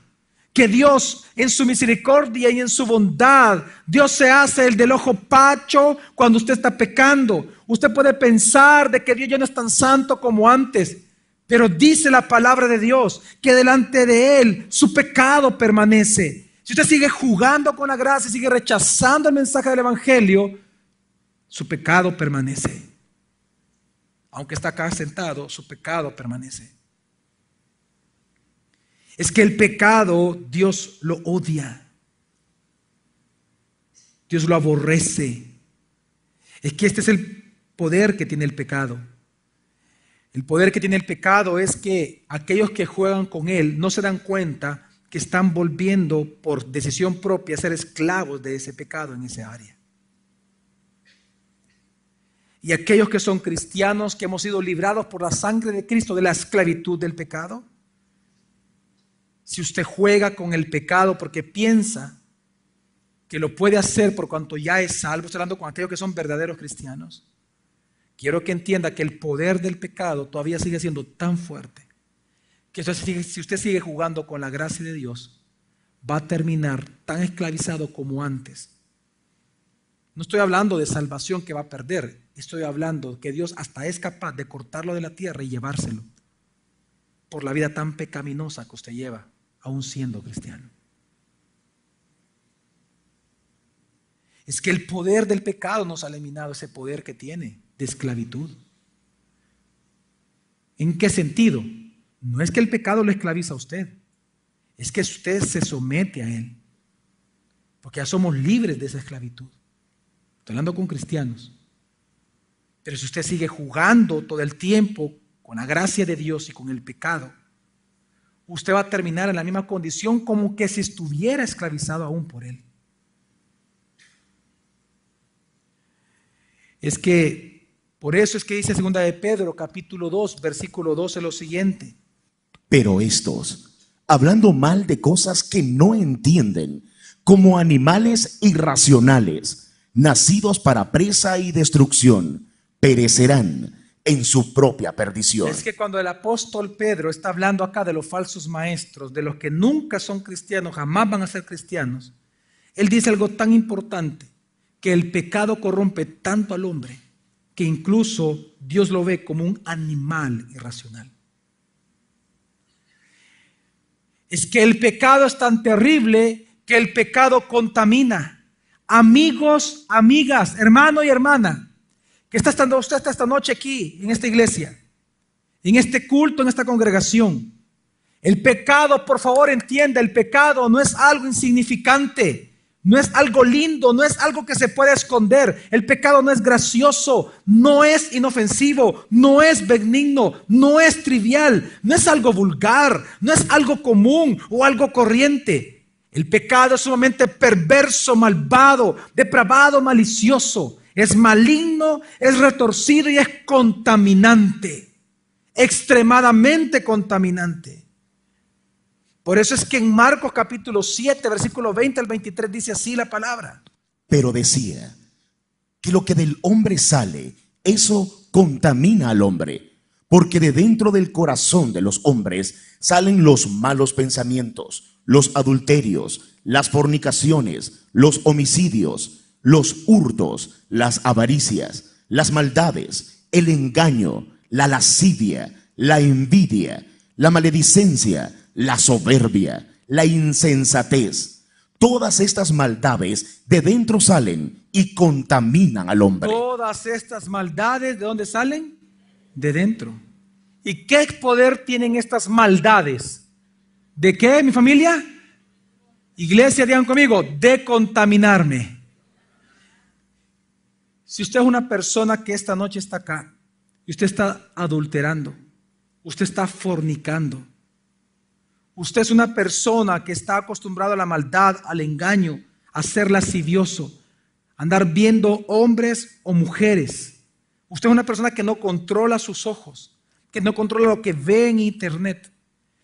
Speaker 1: que Dios en su misericordia y en su bondad, Dios se hace el del ojo pacho cuando usted está pecando. Usted puede pensar de que Dios ya no es tan santo como antes. Pero dice la palabra de Dios que delante de Él su pecado permanece. Si usted sigue jugando con la gracia, sigue rechazando el mensaje del Evangelio, su pecado permanece. Aunque está acá sentado, su pecado permanece. Es que el pecado Dios lo odia. Dios lo aborrece. Es que este es el poder que tiene el pecado. El poder que tiene el pecado es que aquellos que juegan con él no se dan cuenta que están volviendo por decisión propia a ser esclavos de ese pecado en ese área. Y aquellos que son cristianos, que hemos sido librados por la sangre de Cristo de la esclavitud del pecado, si usted juega con el pecado porque piensa que lo puede hacer por cuanto ya es salvo, estoy hablando con aquellos que son verdaderos cristianos, quiero que entienda que el poder del pecado todavía sigue siendo tan fuerte que si usted sigue jugando con la gracia de Dios, va a terminar tan esclavizado como antes. No estoy hablando de salvación que va a perder, estoy hablando que Dios hasta es capaz de cortarlo de la tierra y llevárselo por la vida tan pecaminosa que usted lleva, aún siendo cristiano. Es que el poder del pecado nos ha eliminado ese poder que tiene de esclavitud. ¿En qué sentido? No es que el pecado lo esclaviza a usted, es que usted se somete a él, porque ya somos libres de esa esclavitud. Estoy hablando con cristianos. Pero si usted sigue jugando todo el tiempo con la gracia de Dios y con el pecado, usted va a terminar en la misma condición como que si estuviera esclavizado aún por él. Es que, por eso es que dice 2 de Pedro, capítulo 2, versículo 12, lo siguiente.
Speaker 2: Pero estos, hablando mal de cosas que no entienden, como animales irracionales, nacidos para presa y destrucción, perecerán en su propia perdición.
Speaker 1: Es que cuando el apóstol Pedro está hablando acá de los falsos maestros, de los que nunca son cristianos, jamás van a ser cristianos, él dice algo tan importante, que el pecado corrompe tanto al hombre que incluso Dios lo ve como un animal irracional. Es que el pecado es tan terrible que el pecado contamina. Amigos, amigas, hermano y hermana, que usted está esta noche aquí en esta iglesia, en este culto, en esta congregación. El pecado, por favor, entienda, el pecado no es algo insignificante. No es algo lindo, no es algo que se puede esconder. El pecado no es gracioso, no es inofensivo, no es benigno, no es trivial, no es algo vulgar, no es algo común o algo corriente. El pecado es sumamente perverso, malvado, depravado, malicioso. Es maligno, es retorcido y es contaminante, extremadamente contaminante. Por eso es que en Marcos capítulo 7, versículo 20 al 23 dice así la palabra.
Speaker 2: Pero decía que lo que del hombre sale, eso contamina al hombre, porque de dentro del corazón de los hombres salen los malos pensamientos, los adulterios, las fornicaciones, los homicidios, los hurtos, las avaricias, las maldades, el engaño, la lascivia, la envidia, la maledicencia, la soberbia, la insensatez. Todas estas maldades de dentro salen y contaminan al hombre.
Speaker 1: Todas estas maldades, ¿de dónde salen? De dentro. ¿Y qué poder tienen estas maldades? ¿De qué, mi familia? Iglesia, digan conmigo, de contaminarme. Si usted es una persona que esta noche está acá y usted está adulterando, usted está fornicando, usted es una persona que está acostumbrada a la maldad, al engaño, a ser lascivioso, a andar viendo hombres o mujeres. Usted es una persona que no controla sus ojos, que no controla lo que ve en internet.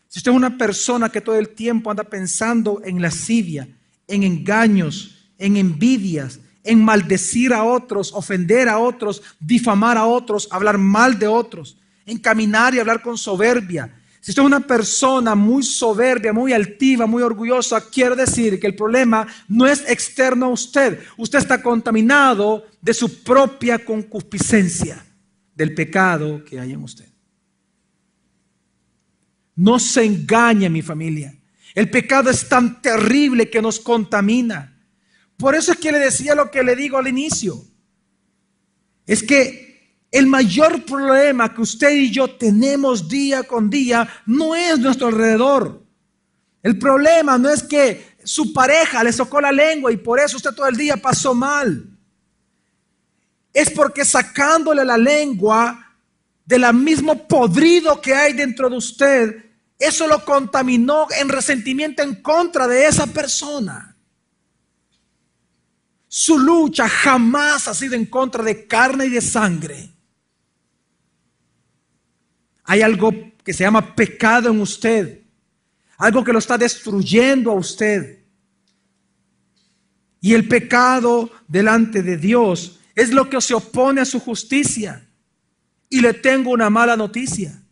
Speaker 1: Si usted es una persona que todo el tiempo anda pensando en lascivia, en engaños, en envidias, en maldecir a otros, ofender a otros, difamar a otros, hablar mal de otros, en caminar y hablar con soberbia. Si usted es una persona muy soberbia, muy altiva, muy orgullosa, quiere decir que el problema no es externo a usted. Usted está contaminado de su propia concupiscencia, del pecado que hay en usted. No se engañe, mi familia. El pecado es tan terrible que nos contamina. Por eso es que le decía lo que le digo al inicio. Es que el mayor problema que usted y yo tenemos día con día no es nuestro alrededor. El problema no es que su pareja le socó la lengua y por eso usted todo el día pasó mal. Es porque sacándole la lengua del mismo podrido que hay dentro de usted, eso lo contaminó en resentimiento en contra de esa persona. Su lucha jamás ha sido en contra de carne y de sangre. Hay algo que se llama pecado en usted, algo que lo está destruyendo a usted. Y el pecado delante de Dios es lo que se opone a su justicia. Y le tengo una mala noticia,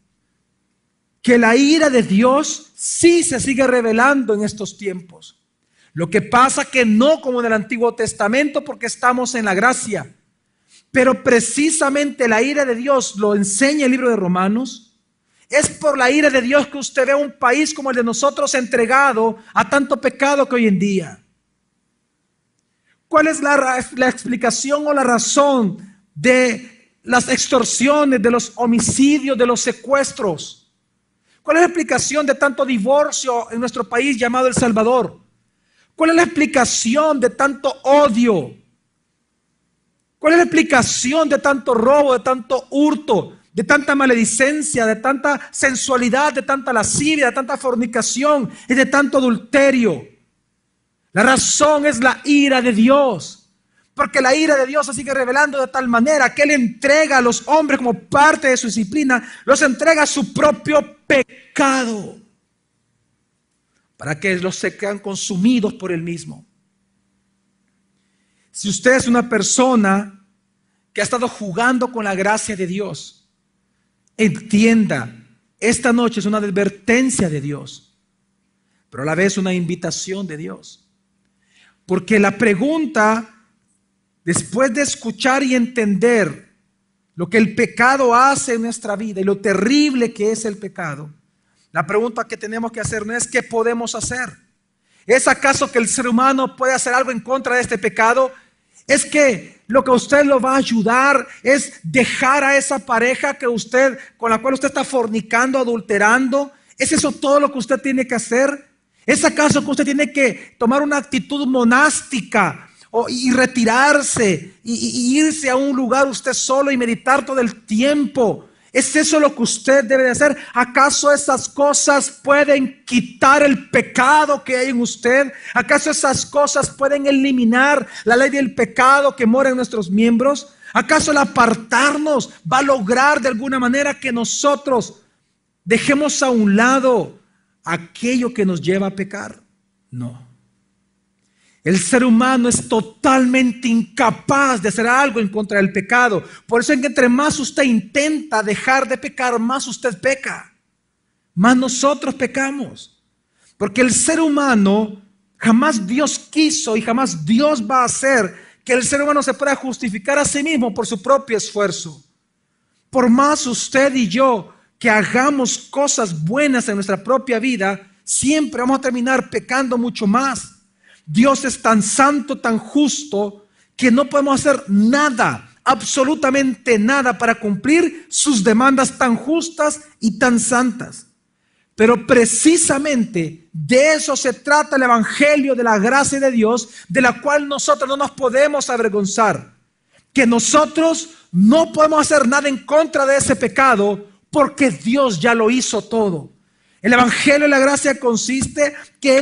Speaker 1: que la ira de Dios sí se sigue revelando en estos tiempos. Lo que pasa que no como en el Antiguo Testamento, porque estamos en la gracia. Pero precisamente la ira de Dios, lo enseña el libro de Romanos, es por la ira de Dios que usted ve un país como el de nosotros entregado a tanto pecado que hoy en día. ¿Cuál es la explicación o la razón de las extorsiones, de los homicidios, de los secuestros? ¿Cuál es la explicación de tanto divorcio en nuestro país llamado El Salvador? ¿Cuál es la explicación de tanto odio? ¿Cuál es la explicación de tanto robo, de tanto hurto, de tanta maledicencia, de tanta sensualidad, de tanta lascivia, de tanta fornicación y de tanto adulterio? La razón es la ira de Dios, porque la ira de Dios se sigue revelando de tal manera que Él entrega a los hombres como parte de su disciplina, los entrega a su propio pecado, para que los sean consumidos por Él mismo. Si usted es una persona que ha estado jugando con la gracia de Dios, entienda, esta noche es una advertencia de Dios, pero a la vez una invitación de Dios. Porque la pregunta, después de escuchar y entender lo que el pecado hace en nuestra vida y lo terrible que es el pecado, la pregunta que tenemos que hacer no es ¿qué podemos hacer? ¿Es acaso que el ser humano puede hacer algo en contra de este pecado? ¿Es que lo que usted lo va a ayudar es dejar a esa pareja con la cual usted está fornicando, adulterando? ¿Es eso todo lo que usted tiene que hacer? ¿Es acaso que usted tiene que tomar una actitud monástica y retirarse y irse a un lugar usted solo y meditar todo el tiempo? ¿Es eso lo que usted debe de hacer? ¿Acaso esas cosas pueden quitar el pecado que hay en usted? ¿Acaso esas cosas pueden eliminar la ley del pecado que mora en nuestros miembros? ¿Acaso el apartarnos va a lograr de alguna manera que nosotros dejemos a un lado aquello que nos lleva a pecar? No. El ser humano es totalmente incapaz de hacer algo en contra del pecado. Por eso es que entre más usted intenta dejar de pecar, más usted peca. Más nosotros pecamos. Porque el ser humano, jamás Dios quiso y jamás Dios va a hacer que el ser humano se pueda justificar a sí mismo por su propio esfuerzo. Por más usted y yo que hagamos cosas buenas en nuestra propia vida, siempre vamos a terminar pecando mucho más. Dios es tan santo, tan justo, que no podemos hacer nada, absolutamente nada, para cumplir sus demandas tan justas y tan santas. Pero precisamente de eso se trata el evangelio de la gracia de Dios, de la cual nosotros no nos podemos avergonzar. Que nosotros no podemos hacer nada en contra de ese pecado, porque Dios ya lo hizo todo. El evangelio de la gracia consiste que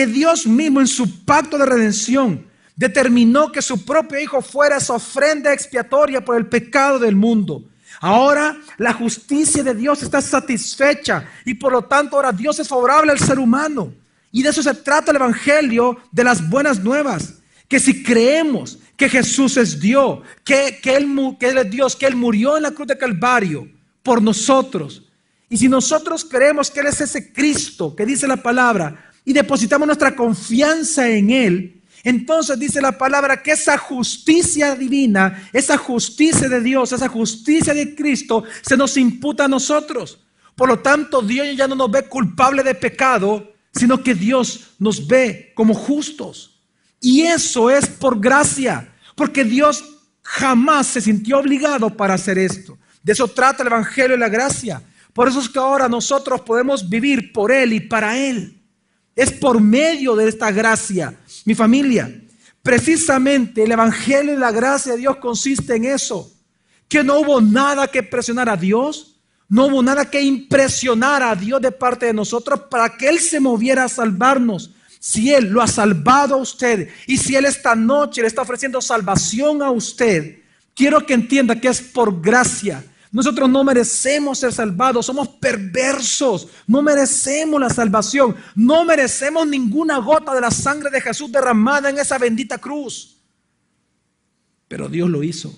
Speaker 1: Dios mismo en su pacto de redención determinó que su propio Hijo fuera esa ofrenda expiatoria por el pecado del mundo. Ahora la justicia de Dios está satisfecha y por lo tanto ahora Dios es favorable al ser humano. Y de eso se trata el evangelio de las buenas nuevas. Que si creemos que Jesús es Dios, que Él es Dios, que Él murió en la cruz de Calvario por nosotros. Y si nosotros creemos que Él es ese Cristo que dice la palabra y depositamos nuestra confianza en Él, entonces dice la palabra que esa justicia divina, esa justicia de Dios, esa justicia de Cristo se nos imputa a nosotros. Por lo tanto, Dios ya no nos ve culpable de pecado, sino que Dios nos ve como justos. Y eso es por gracia, porque Dios jamás se sintió obligado para hacer esto. De eso trata el evangelio de la gracia. Por eso es que ahora nosotros podemos vivir por Él y para Él. Es por medio de esta gracia. Mi familia, precisamente el evangelio de la gracia de Dios consiste en eso. Que no hubo nada que presionar a Dios. No hubo nada que impresionar a Dios de parte de nosotros para que Él se moviera a salvarnos. Si Él lo ha salvado a usted y si Él esta noche le está ofreciendo salvación a usted, quiero que entienda que es por gracia. Nosotros no merecemos ser salvados, somos perversos, no merecemos la salvación, no merecemos ninguna gota de la sangre de Jesús derramada en esa bendita cruz. Pero Dios lo hizo.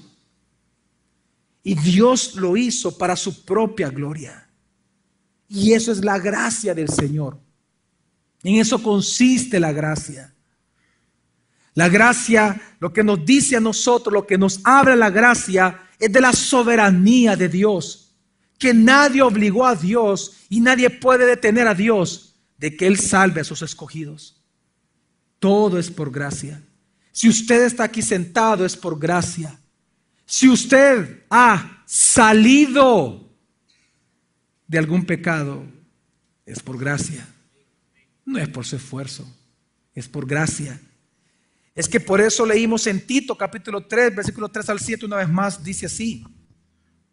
Speaker 1: Y Dios lo hizo para su propia gloria. Y eso es la gracia del Señor. En eso consiste la gracia. La gracia, lo que nos dice a nosotros, lo que nos habla la gracia, es de la soberanía de Dios. Que nadie obligó a Dios y nadie puede detener a Dios de que Él salve a sus escogidos. Todo es por gracia. Si usted está aquí sentado, es por gracia. Si usted ha salido de algún pecado, es por gracia. No es por su esfuerzo, es por gracia. Es que por eso leímos en Tito capítulo 3, versículo 3 al 7 una vez más, dice así.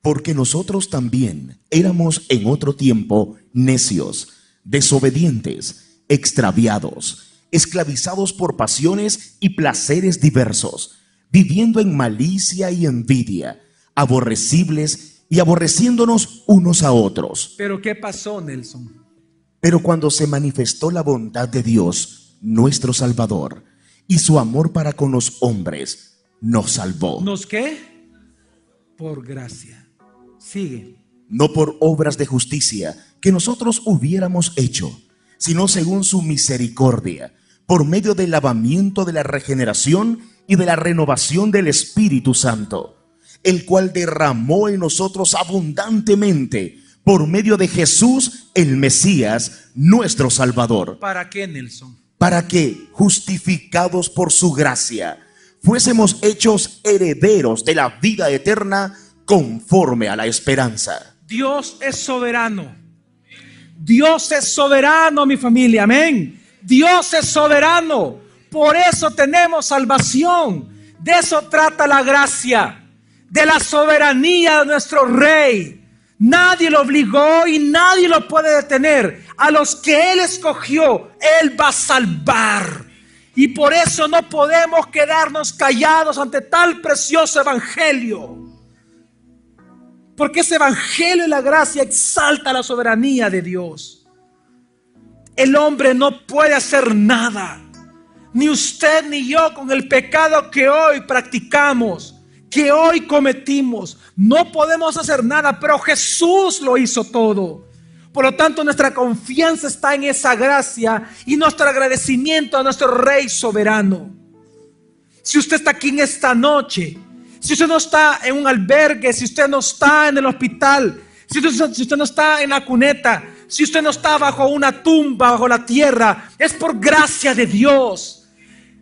Speaker 2: Porque nosotros también éramos en otro tiempo necios, desobedientes, extraviados, esclavizados por pasiones y placeres diversos, viviendo en malicia y envidia, aborrecibles y aborreciéndonos unos a otros.
Speaker 1: ¿Pero qué pasó, Nelson?
Speaker 2: Pero cuando se manifestó la bondad de Dios, nuestro Salvador, y su amor para con los hombres, nos salvó.
Speaker 1: ¿Nos qué? Por gracia. Sigue.
Speaker 2: No por obras de justicia que nosotros hubiéramos hecho, sino según su misericordia, por medio del lavamiento de la regeneración y de la renovación del Espíritu Santo, el cual derramó en nosotros abundantemente por medio de Jesús el Mesías, nuestro Salvador.
Speaker 1: ¿Para qué, Nelson?
Speaker 2: Para que, justificados por su gracia, fuésemos hechos herederos de la vida eterna conforme a la esperanza.
Speaker 1: Dios es soberano. Dios es soberano, mi familia, amén. Dios es soberano. Por eso tenemos salvación. De eso trata la gracia, de la soberanía de nuestro Rey. Nadie lo obligó y nadie lo puede detener. A los que Él escogió, Él va a salvar. Y por eso no podemos quedarnos callados ante tal precioso evangelio. Porque ese evangelio de la gracia exalta la soberanía de Dios. El hombre no puede hacer nada, ni usted ni yo, con el pecado que hoy practicamos, que hoy cometimos. No podemos hacer nada, pero Jesús lo hizo todo. Por lo tanto, nuestra confianza está en esa gracia y nuestro agradecimiento a nuestro Rey soberano. Si usted está aquí en esta noche, si usted no está en un albergue, si usted no está en el hospital, si usted no está en la cuneta, si usted no está bajo una tumba, bajo la tierra, es por gracia de Dios.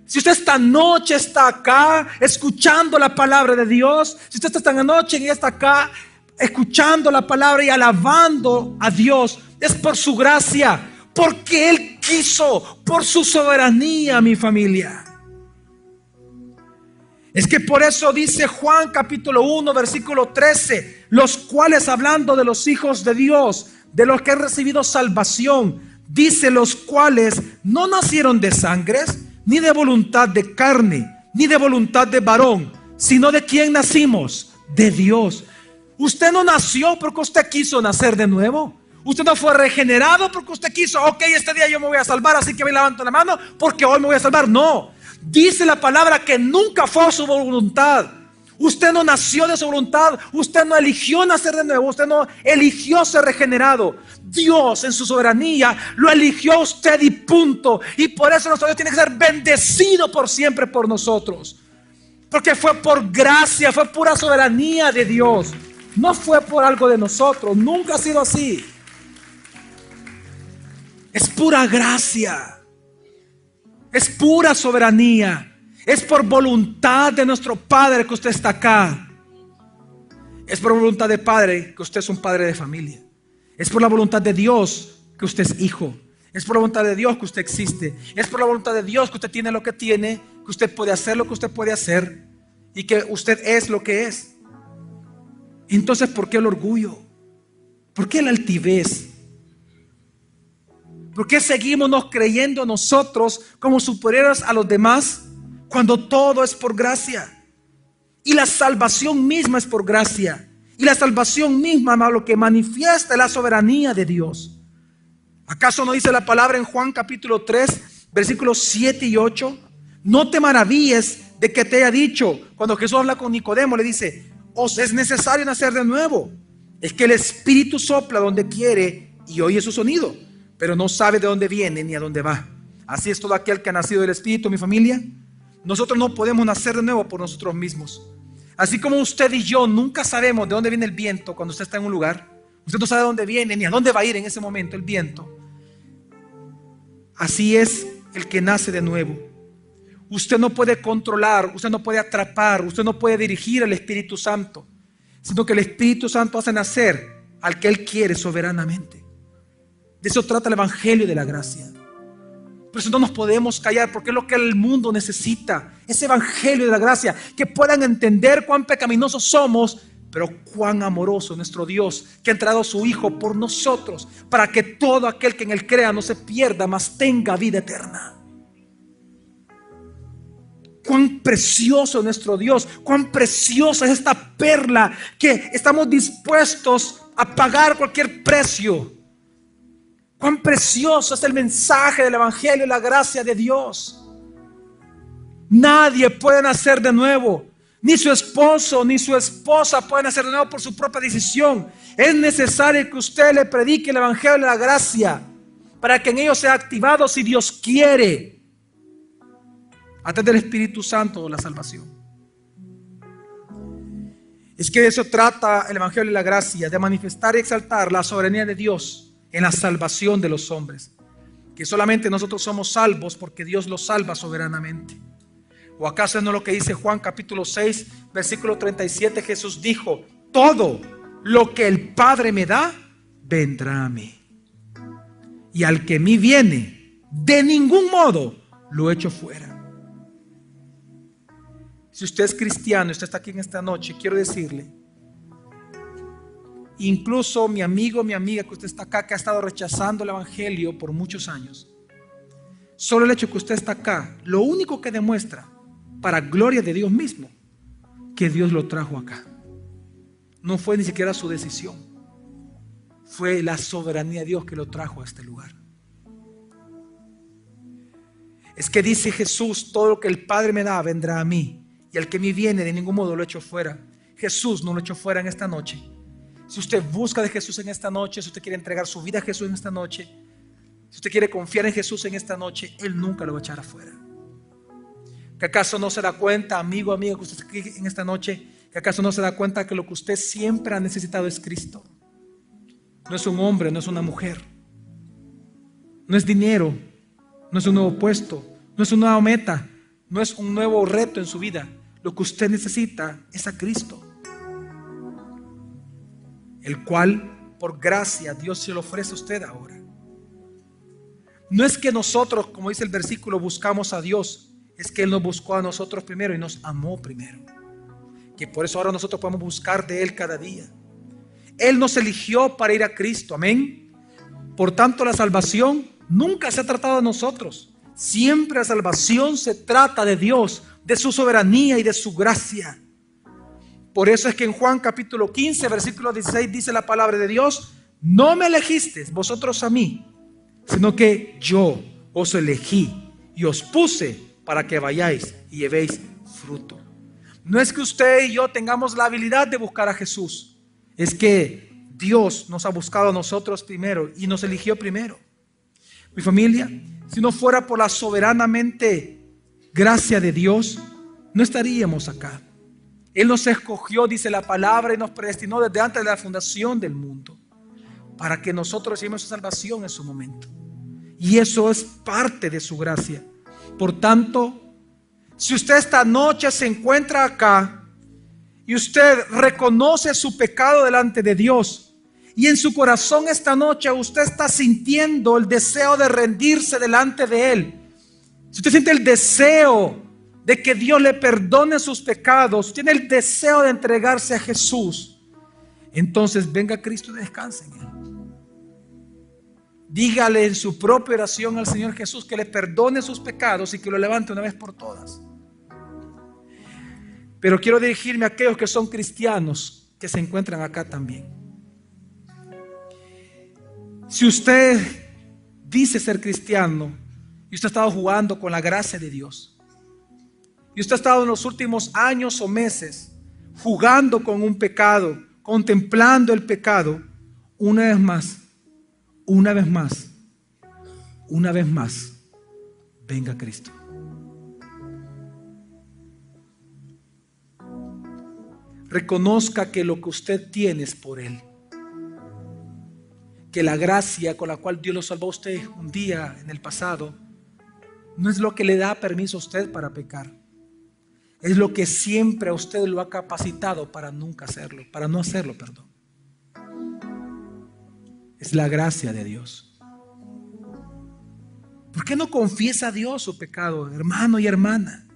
Speaker 1: Si usted esta noche está acá escuchando la palabra de Dios, si usted esta noche y está acá escuchando la palabra y alabando a Dios, es por su gracia, porque Él quiso, por su soberanía, mi familia. Es que por eso dice Juan capítulo 1 versículo 13, los cuales, hablando de los hijos de Dios, de los que han recibido salvación, dice, los cuales no nacieron de sangres, ni de voluntad de carne, ni de voluntad de varón, sino de quién nacimos, de Dios. Usted no nació porque usted quiso nacer de nuevo. Usted no fue regenerado porque usted quiso, ok, este día yo me voy a salvar, así que me levanto la mano porque hoy me voy a salvar. No, dice la palabra que nunca fue su voluntad. Usted no nació de su voluntad, usted no eligió nacer de nuevo, usted no eligió ser regenerado. Dios en su soberanía lo eligió a usted y punto. Y por eso nuestro Dios tiene que ser bendecido por siempre por nosotros. Porque fue por gracia, fue pura soberanía de Dios. No fue por algo de nosotros, nunca ha sido así. Es pura gracia, es pura soberanía. Es por voluntad de nuestro Padre que usted está acá. Es por voluntad de Padre que usted es un padre de familia. Es por la voluntad de Dios que usted es hijo. Es por la voluntad de Dios que usted existe. Es por la voluntad de Dios que usted tiene lo que tiene, que usted puede hacer lo que usted puede hacer y que usted es lo que es. Entonces, ¿por qué el orgullo? ¿Por qué la altivez? ¿Por qué seguimos nos creyendo nosotros como superiores a los demás cuando todo es por gracia? Y la salvación misma es por gracia. Y la salvación misma lo que manifiesta es la soberanía de Dios. ¿Acaso no dice la palabra en Juan capítulo 3, versículos 7 y 8? No te maravilles de que te haya dicho, cuando Jesús habla con Nicodemo, le dice, os es necesario nacer de nuevo. Es que el Espíritu sopla donde quiere y oye su sonido, pero no sabe de dónde viene ni a dónde va. Así es todo aquel que ha nacido del Espíritu, mi familia. Nosotros no podemos nacer de nuevo por nosotros mismos. Así como usted y yo nunca sabemos de dónde viene el viento cuando usted está en un lugar. Usted no sabe de dónde viene ni a dónde va a ir en ese momento el viento. Así es el que nace de nuevo. Usted no puede controlar, usted no puede atrapar, usted no puede dirigir al Espíritu Santo, sino que el Espíritu Santo hace nacer al que Él quiere soberanamente. De eso trata el Evangelio de la gracia. Por eso no nos podemos callar, porque es lo que el mundo necesita. Ese Evangelio de la gracia, que puedan entender cuán pecaminosos somos, pero cuán amoroso es nuestro Dios, que ha entregado a su Hijo por nosotros, para que todo aquel que en Él crea no se pierda, mas tenga vida eterna. Cuán precioso es nuestro Dios, cuán preciosa es esta perla, que estamos dispuestos a pagar cualquier precio. Cuán precioso es el mensaje del Evangelio y la gracia de Dios. Nadie puede nacer de nuevo. Ni su esposo ni su esposa pueden nacer de nuevo por su propia decisión. Es necesario que usted le predique el Evangelio y la gracia para que en ellos sea activado, si Dios quiere, a través del Espíritu Santo, la salvación. Es que de eso trata el Evangelio y la gracia, de manifestar y exaltar la soberanía de Dios en la salvación de los hombres, que solamente nosotros somos salvos porque Dios los salva soberanamente. ¿O acaso no es lo que dice Juan capítulo 6 versículo 37? Jesús dijo, todo lo que el Padre me da vendrá a mí, y al que a mí viene de ningún modo lo echo fuera. Si usted es cristiano y usted está aquí en esta noche, quiero decirle, incluso mi amigo, mi amiga que usted está acá, que ha estado rechazando el Evangelio por muchos años, solo el hecho que usted está acá, lo único que demuestra, para gloria de Dios mismo, que Dios lo trajo acá. No fue ni siquiera su decisión, fue la soberanía de Dios que lo trajo a este lugar. Es que dice Jesús, todo lo que el Padre me da vendrá a mí, y el que me viene de ningún modo lo echo fuera. Jesús no lo echó fuera en esta noche. Si usted busca de Jesús en esta noche, si usted quiere entregar su vida a Jesús en esta noche, si usted quiere confiar en Jesús en esta noche, Él nunca lo va a echar afuera. ¿Que acaso no se da cuenta, amigo, amiga, que usted está aquí en esta noche? ¿Que acaso no se da cuenta que lo que usted siempre ha necesitado es Cristo? No es un hombre, no es una mujer, no es dinero, no es un nuevo puesto, no es una nueva meta, no es un nuevo reto en su vida. Lo que usted necesita es a Cristo, el cual por gracia Dios se lo ofrece a usted ahora. No es que nosotros, como dice el versículo, buscamos a Dios, es que Él nos buscó a nosotros primero y nos amó primero, que por eso ahora nosotros podemos buscar de Él cada día. Él nos eligió para ir a Cristo, amén. Por tanto, la salvación nunca se ha tratado de nosotros. Siempre la salvación se trata de Dios, de su soberanía y de su gracia. Por eso es que en Juan capítulo 15, versículo 16 dice la palabra de Dios: no me elegisteis vosotros a mí, sino que yo os elegí y os puse para que vayáis y llevéis fruto. No es que usted y yo tengamos la habilidad de buscar a Jesús, es que Dios nos ha buscado a nosotros primero y nos eligió primero. Mi familia, si no fuera por la soberanamente gracia de Dios, no estaríamos acá. Él nos escogió, dice la palabra, y nos predestinó desde antes de la fundación del mundo, para que nosotros llevemos su salvación en su momento. Y eso es parte de su gracia. Por tanto, si usted esta noche se encuentra acá y usted reconoce su pecado delante de Dios, y en su corazón esta noche usted está sintiendo el deseo de rendirse delante de Él, si usted siente el deseo de que Dios le perdone sus pecados, tiene el deseo de entregarse a Jesús, entonces venga a Cristo y descanse en Él. Dígale en su propia oración al Señor Jesús que le perdone sus pecados y que lo levante una vez por todas. Pero quiero dirigirme a aquellos que son cristianos que se encuentran acá también. Si usted dice ser cristiano y usted ha estado jugando con la gracia de Dios, y usted ha estado en los últimos años o meses jugando con un pecado, contemplando el pecado, una vez más, venga a Cristo. Reconozca que lo que usted tiene es por Él. Que la gracia con la cual Dios lo salvó a usted un día en el pasado no es lo que le da permiso a usted para pecar. Es lo que siempre a usted lo ha capacitado para nunca hacerlo, para no hacerlo, perdón. Es la gracia de Dios. ¿Por qué no confiesa a Dios su pecado, hermano y hermana?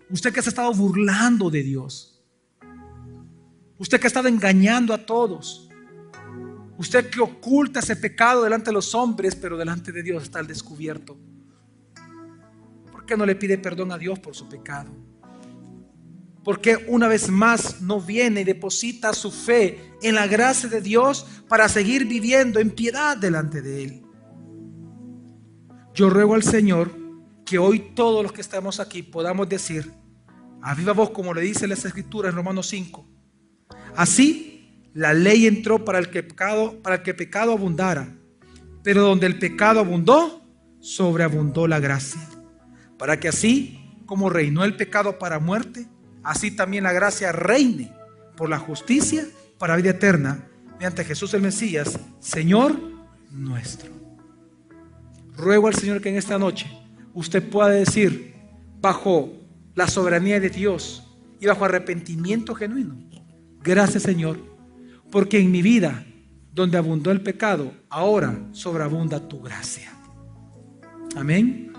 Speaker 1: Usted que se ha estado burlando de Dios. Usted que ha estado engañando a todos. Usted que oculta ese pecado delante de los hombres, pero delante de Dios está al descubierto. ¿Por qué no le pide perdón a Dios por su pecado? ¿Por qué una vez más no viene y deposita su fe en la gracia de Dios para seguir viviendo en piedad delante de Él? Yo ruego al Señor que hoy todos los que estamos aquí podamos decir a viva voz, como le dice las Escrituras en Romanos 5: así la ley entró para que pecado abundara, pero donde el pecado abundó, sobreabundó la gracia, para que así como reinó el pecado para muerte, así también la gracia reine por la justicia para vida eterna, mediante Jesús el Mesías, Señor nuestro. Ruego al Señor que en esta noche usted pueda decir, bajo la soberanía de Dios y bajo arrepentimiento genuino: gracias, Señor, porque en mi vida, donde abundó el pecado, ahora sobreabunda tu gracia. Amén.